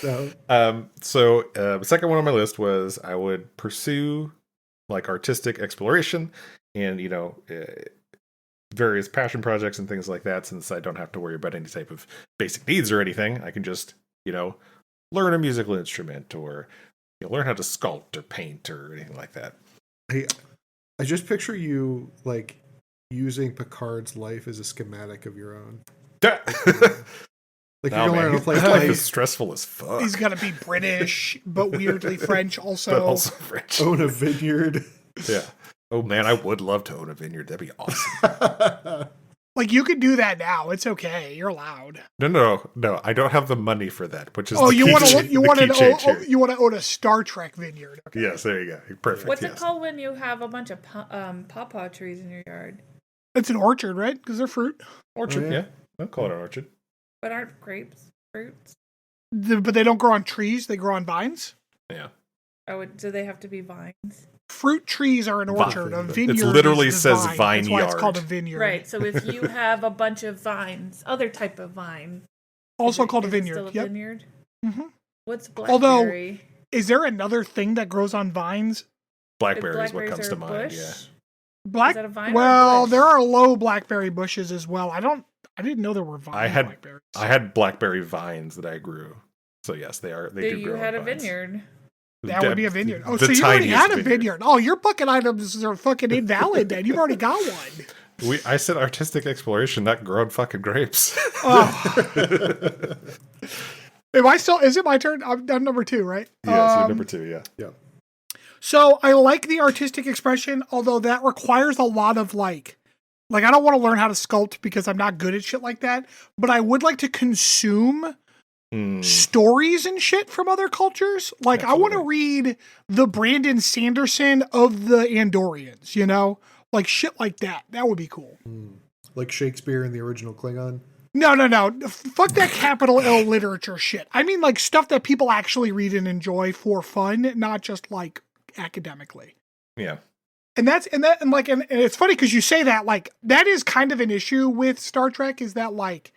No. So the second one on my list was I would pursue like artistic exploration and, various passion projects and things like that, since I don't have to worry about any type of basic needs or anything. I can just, learn a musical instrument or learn how to sculpt or paint or anything like that. I just picture you like using Picard's life as a schematic of your own. Like you're gonna learn to play his life pipe, is stressful as fuck. He's got to be British, but weirdly French also. But also French. own a vineyard. Yeah. Oh man, I would love to own a vineyard. That'd be awesome. Like, you could do that now. It's okay. You're allowed. No. I don't have the money for that. Which is Oh, the you key want cha- to you the want key to change here. you want to own a Star Trek vineyard? Okay. Yes, there you go. Perfect. What's yes. it called when you have a bunch of pawpaw trees in your yard? It's an orchard, right? Because they're fruit. Orchard. Oh, yeah. Yeah, I'll call it an orchard. But aren't grapes fruits? But they don't grow on trees. They grow on vines. Yeah. Oh, do they have to be vines? Fruit trees are an orchard. A It's vineyard literally is the says vine. That's why it's vineyard. called a vineyard. Right. So if you have a bunch of vines, other type of vine, Also is it- called a is it vineyard. Still a Yep. vineyard. hmm What's Although- blackberry? Is there another thing that grows on vines? Blackberry is what Blackberries comes are to a mind. bush? Yeah. Black. Is that a vine or a Well, bush? there are low blackberry bushes as well. I didn't know there were vine blackberries. I had blackberry vines that I grew. So yes, they are. They do you grow. had on a vines. vineyard. That would be a vineyard. Oh, the so you already tiniest had a vineyard. Oh, your bucket items are fucking invalid then. You've already got one. I said artistic exploration, not grown fucking grapes. Oh. Am I still, is it my turn? I'm number 2, right? Yes, you're number 2, yeah. Yeah. So I like the artistic expression, although that requires a lot of like I don't want to learn how to sculpt because I'm not good at shit like that, but I would like to consume stories and shit from other cultures. Like, I want to read the Brandon Sanderson of the Andorians, like shit like that. That would be cool. Like Shakespeare in the original Klingon. No. Fuck that capital L literature shit. I mean, like, stuff that people actually read and enjoy for fun, not just like academically. Yeah. And it's funny because you say that, like, that is kind of an issue with Star Trek, is that like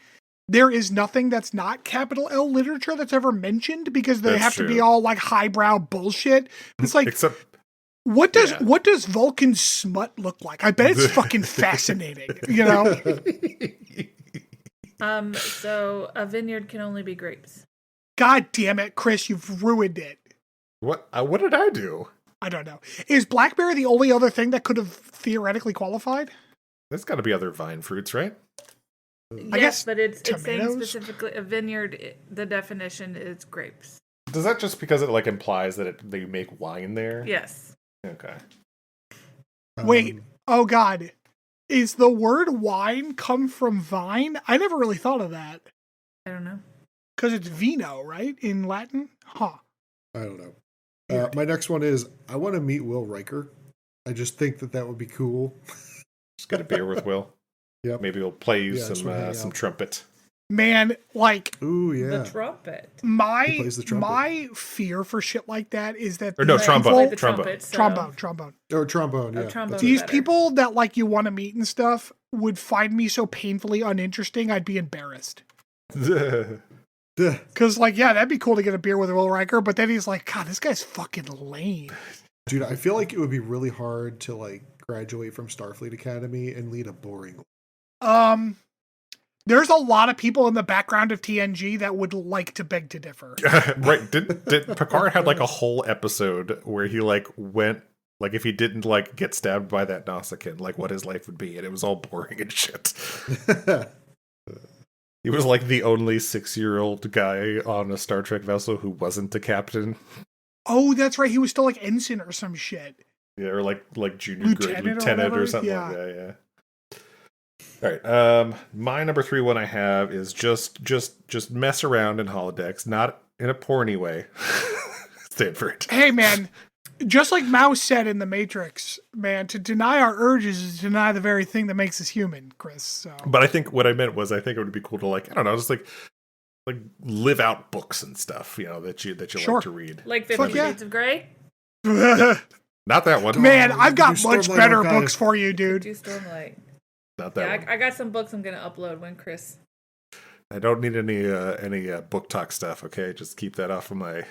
there is nothing that's not capital L literature that's ever mentioned because they That's have to be true. all like highbrow bullshit. It's like, Except what does Vulcan smut look like? I bet it's fucking fascinating, So a vineyard can only be grapes. God damn it, Chris, you've ruined it. what did I do? I don't know. Is blackberry the only other thing that could have theoretically qualified? There's got to be other vine fruits, right? I guess but it's saying tomatoes? specifically a vineyard. The definition is grapes. Does that just because it like implies that they make wine there? Yes. Okay. Wait, oh God. Is the word wine come from vine? I never really thought of that. I don't know. Because it's vino, right? In Latin? Huh. I don't know. My next one is I want to meet Will Riker. I just think that would be cool. Just get a beer with Will. Yep. Maybe we'll play you Yeah, just wanna hang some out. trumpet. Man, like, Ooh, yeah. The trumpet. He plays the trumpet. my fear for shit like that is that Or no, these trombone. people- The Trombone. trumpet, so- trombone. Or trombone, yeah. trombone. That's These better. people that like you want to meet and stuff would find me so painfully uninteresting, I'd be embarrassed. it. Because, like, yeah, that'd be cool to get a beer with Will Riker, but then he's like, God, this guy's fucking lame. Dude, I feel like it would be really hard to like graduate from Starfleet Academy and lead a boring. There's a lot of people in the background of TNG that would like to beg to differ. Right. Did Picard had like a whole episode where he like went like if he didn't like get stabbed by that Nausicaan, like what his life would be, and it was all boring and shit. He was like the only 6-year-old guy on a Star Trek vessel who wasn't a captain. Oh, that's right. He was still like ensign or some shit. Yeah, or like junior grade Lieutenant or lieutenant or whatever? something Yeah. like that, yeah. All right. My number 3 one I have is just mess around in holodecks, not in a porny way. Stanford. Hey, man, Just like Mouse said in The Matrix, man, to deny our urges is to deny the very thing that makes us human, Chris. So. But I think what I meant was I think it would be cool to like, I don't know, just like live out books and stuff, you know, that you Sure. like to read. Like Fuck 50 yeah. Shades of Grey? Not that one. Man, I've You got do much Stormlight better Archive. books for you, dude. Do Stormlight. Not that Yeah, one. I got some books I'm going to upload when Chris... I don't need any book talk stuff, okay? Just keep that off of my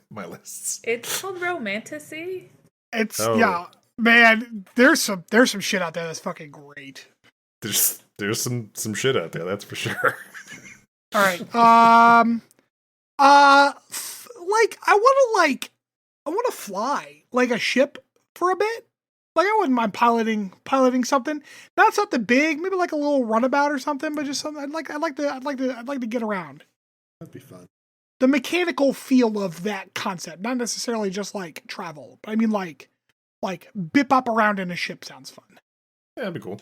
my lists. It's called Romantasy. It's Oh. yeah, man. There's some shit out there that's fucking great. There's some shit out there, that's for sure. All right. Like I want to fly like a ship for a bit. Like I wouldn't mind piloting something. Not something big, maybe like a little runabout or something, but just something I'd like to get around. That'd be fun. The mechanical feel of that concept, not necessarily just like travel, but I mean like bip up around in a ship sounds fun. Yeah, that'd be cool.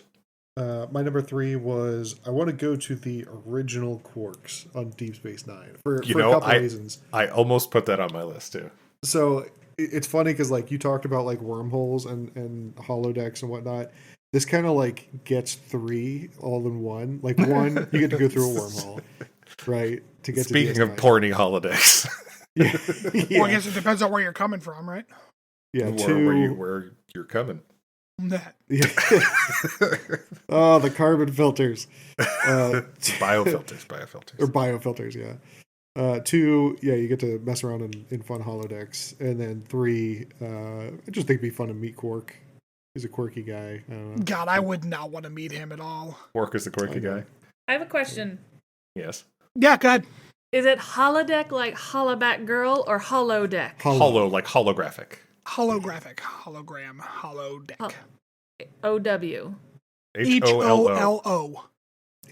My number 3 was I want to go to the original Quarks on Deep Space Nine for a couple reasons. I almost put that on my list too. So it's funny because like you talked about like wormholes and holodecks and whatnot. This kind of like gets 3 all in one. Like one, you get to go through a wormhole, right? To get Speaking to of porny holodecks, yeah. Well, I guess it depends on where you're coming from, right? Yeah, where you're coming. That. Yeah. Oh, the carbon filters. Biofilters. Or biofilters, yeah. 2, yeah, you get to mess around in fun holodecks. And then 3, I just think it'd be fun to meet Quark. He's a quirky guy. I don't know. God, I would not want to meet him at all. Quark is the quirky guy. I have a question. Yes. Yeah, go ahead. Is it holodeck like hollaback girl or holodeck? Hollow, like holographic. Holographic, hologram, holodeck. OW. HOLO.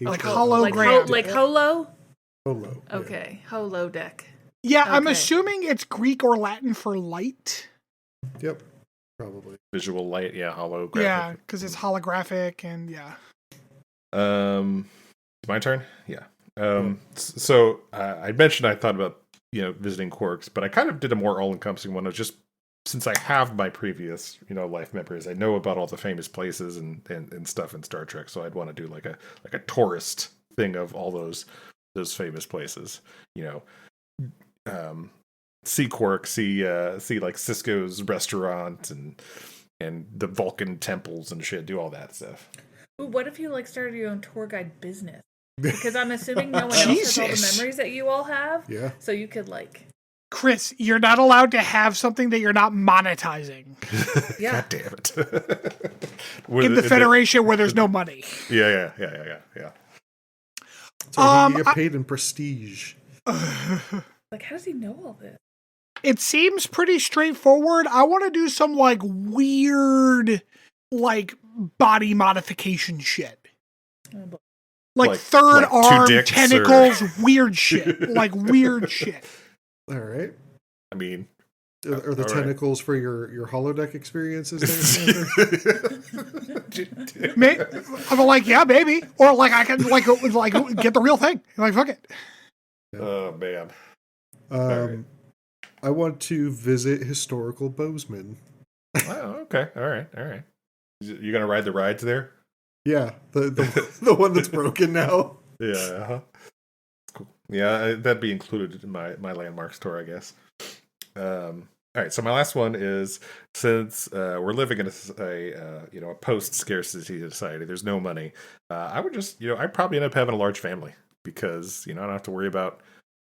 Like Holo. hologram. Like holo? Holo. Yeah. Okay, holodeck. Yeah, I'm Okay. assuming it's Greek or Latin for light. Yep. Probably. Visual light, yeah, holographic. Yeah, because it's holographic and yeah. It's my turn? Yeah. So I mentioned I thought about, visiting Quarks, but I kind of did a more all-encompassing one of just, since I have my previous, life memories, I know about all the famous places and stuff in Star Trek, so I'd want to do like a tourist thing of all those famous places, see Quark, see like Cisco's restaurant and the Vulcan temples and shit, do all that stuff. Ooh, what if you started your own tour guide business? Because I'm assuming no one else has all the Jesus. memories that you all have. Yeah. So you could Chris, you're not allowed to have something that you're not monetizing yeah. God damn it. in the Federation where there's no money. Yeah. So you get paid in prestige. How does he know all this? It seems pretty straightforward. I want to do some weird body modification shit. Oh, boy. Like third two arm, dicks tentacles, weird shit. Weird shit. All right. I mean, Are the all right. tentacles for your holodeck experiences there? I'm yeah, baby. Or I can get the real thing. Fuck it. oh man. right. I want to visit historical Bozeman. Oh, okay. All right. You gonna ride the rides there? Yeah, the one that's broken now. Yeah. Uh-huh. Cool. Yeah, that'd be included in my landmarks tour, I guess. All right. So my last one is, since we're living in a post scarcity society, there's no money. I would just I'd probably end up having a large family because I don't have to worry about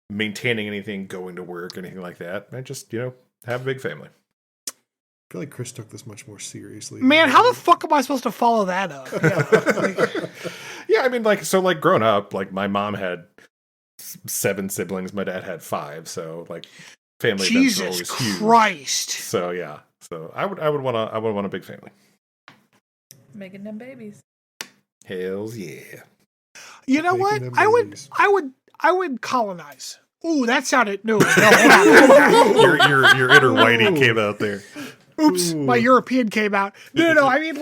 maintaining anything, going to work, anything like that. I just have a big family. I feel like Chris took this much more seriously. Man, how the fuck am I supposed to follow that up? Yeah, I mean, growing up, my mom had 7 siblings, my dad had 5, so family events are Jesus always huge. Christ. So yeah, so I would want a big family. Making them babies. Hells yeah. You know what? Making them babies. I would colonize. Ooh, that sounded no. hold on. your inner Whitey came out there. Oops, my European came out. No. I mean,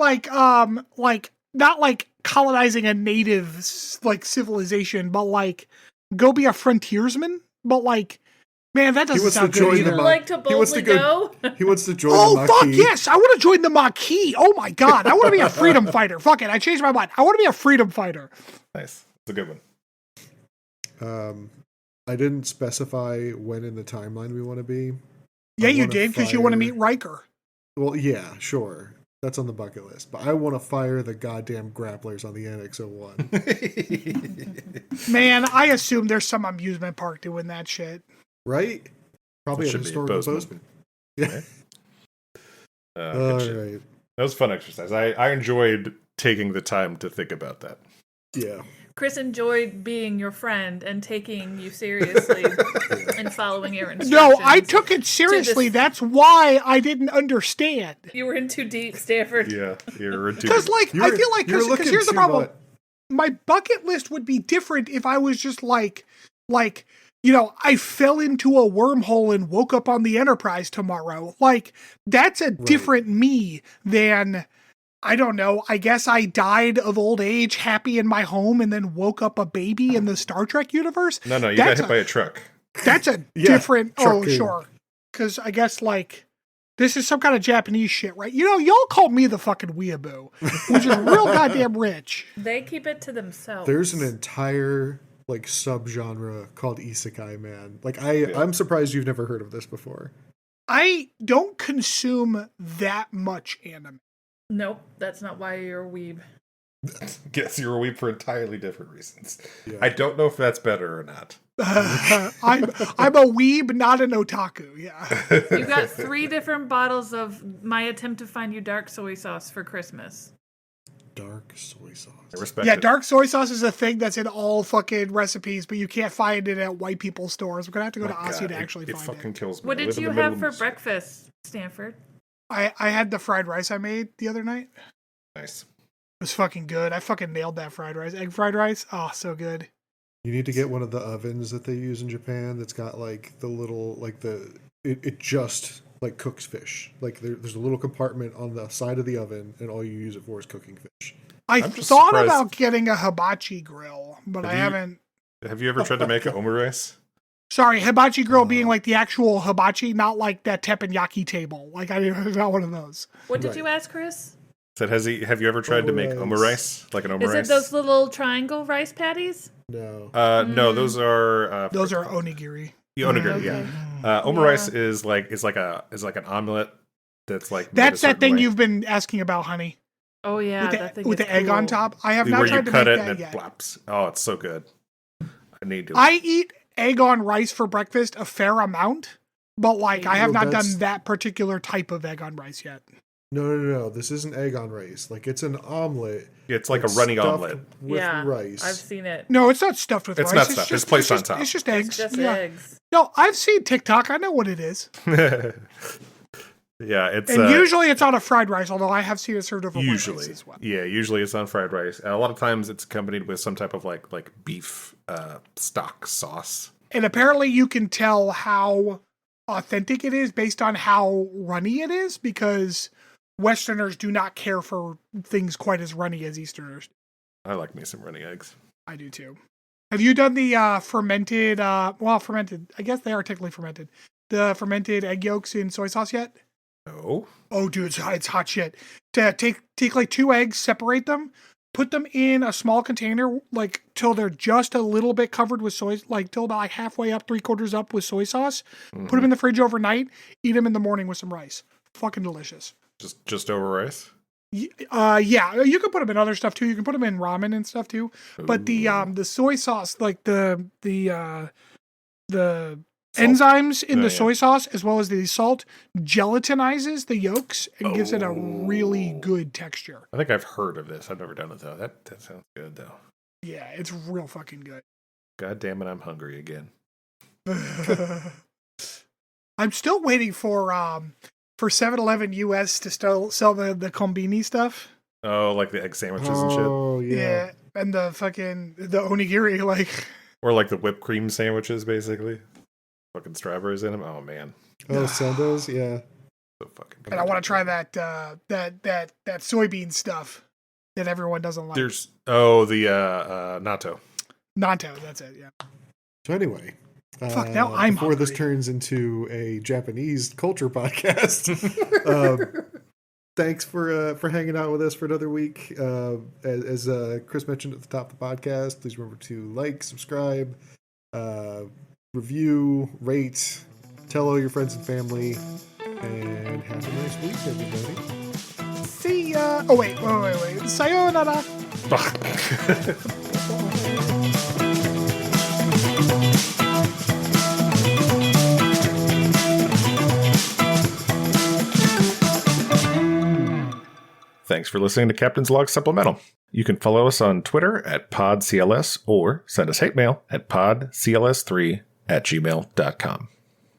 not colonizing a native civilization, but go be a frontiersman. But Man, that doesn't wants to sound join good the either. Would mo- like to he wants to boldly go- go? He wants to join Oh, the fuck Maquis. yes. I want to join the Maquis. Oh, my God. I want to be a freedom fighter. Fuck it. I changed my mind. I want to be a freedom fighter. Nice. It's a good one. I didn't specify when in the timeline we want to be. Yeah, I you wanna did, because you want to fire- meet Riker. Well, yeah, sure. That's on the bucket list. But I want to fire the goddamn grapplers on the NX-01. Man, I assume there's some amusement park doing that shit. Right? Probably It a should be historical Bozeman. Bozeman. Yeah. Right? All Good shit. right. That was a fun exercise. I enjoyed taking the time to think about that. Yeah. Chris enjoyed being your friend and taking you seriously and following your instructions. No, I took it seriously. this- That's why I didn't understand. You were in too deep, Stanford. Yeah, you're Because, like, I feel like, You're because looking here's the too problem. much- My bucket list would be different if I was just like, you know, I fell into a wormhole and woke up on the Enterprise tomorrow. Like, that's a different me than, I don't know, I guess I died of old age, happy in my home, and then woke up a baby in the Star Trek universe. No, you got That's hit by a truck. That's a Yeah, different, oh, trucking. sure. Because I guess, like, this is some kind of Japanese shit, right? You know, y'all call me the fucking weeaboo, which is real goddamn rich. They keep it to themselves. There's an entire like subgenre called Isekai, man. Like I'm surprised you've never heard of this before. I don't consume that much anime. Nope, that's not why you're a weeb. Guess you're a weep for entirely different reasons. Yeah. I don't know if that's better or not. I'm a weeb, not an otaku. Yeah. You got 3 different bottles of my attempt to find you dark soy sauce for Christmas. Dark soy sauce. I respect Yeah, it. dark soy sauce is a thing that's in all fucking recipes, but you can't find it at white people's stores. We're gonna have to go to Oh, Aussie God, to actually it find fucking it. kills me. What I did live in you the middle have of for the- breakfast, Stanford? I had the fried rice I made the other night. It Nice. was fucking good. I fucking nailed that fried rice. Egg fried rice. Oh, so good. You need to get one of the ovens that they use in Japan that's got like the little like it just like cooks fish. Like there's a little compartment on the side of the oven and all you use it for is cooking fish. I I'm just thought surprised- about getting a hibachi grill, but I haven't. Have you ever tried to make an omurice? Sorry, hibachi grill being like the actual hibachi, not like that teppanyaki table. Like I not one of those. What did Right. you ask, Chris? Said, have you ever tried to make Omurice. omurice? Like an Is omurice? it those little triangle rice patties? No. No, those are Those are onigiri. the onigiri. Okay. Yeah, omurice is like an omelet that's like made a That's that certain thing way. you've been asking about, honey. Oh yeah, with that thing with is the egg on cool. top. I have not where you tried to cut make it that and it yet. flops. Oh, it's so good. I need to. I eat egg on rice for breakfast a fair amount, but like I have Well, not that's- done that particular type of egg on rice yet. No. This isn't egg on rice. Like it's an omelet. It's like a that's runny stuffed omelet. with Yeah, rice. I've seen it. No, it's not stuffed with It's rice. not stuffed. It's placed on top. It's just eggs. It's just yeah. eggs. No, I've seen TikTok. I know what it is. Yeah, it's And usually it's on a fried rice, although I have seen it served over white rice usually as well. yeah, usually it's on fried rice. And a lot of times it's accompanied with some type of like beef stock sauce. And apparently you can tell how authentic it is based on how runny it is, because Westerners do not care for things quite as runny as Easterners. I like me some runny eggs. I do too. Have you done the fermented, fermented, I guess they are technically fermented, the fermented egg yolks in soy sauce yet? No. Oh, dude, it's hot shit. To take like 2 eggs, separate them, put them in a small container, like till they're just a little bit covered with soy, like till about like halfway up, 3/4 up with soy sauce. Put them in the fridge overnight. Eat them in the morning with some rice. Fucking delicious. Just over rice. Yeah, you can put them in other stuff too. You can put them in ramen and stuff too. But the soy sauce, like the Salt. enzymes in Oh, the yeah. soy sauce as well as the salt gelatinizes the yolks and gives it a really good texture. I think I've heard of this. I've never done it though. That sounds good though. Yeah, it's real fucking good. God damn it, I'm hungry again. I'm still waiting for 7-Eleven US to still sell the kombini stuff. Oh, like the egg sandwiches and shit, Oh Yeah, and the onigiri, like. or like the whipped cream sandwiches, basically. Fucking strawberries in them. Oh man, Oh, Sendos, yeah. so fucking good. And I want to try that soybean stuff that everyone doesn't like. There's the natto. Nanto, that's it. Yeah. So anyway, Fuck, now I'm before this hungry. turns into a Japanese culture podcast. Thanks for hanging out with us for another week. As Chris mentioned at the top of the podcast, please remember to like, subscribe, review, rate, tell all your friends and family, and have a nice week, everybody. See ya. Oh, wait. Sayonara. Thanks for listening to Captain's Log Supplemental. You can follow us on Twitter at PodCLS or send us hate mail at podcls3@gmail.com.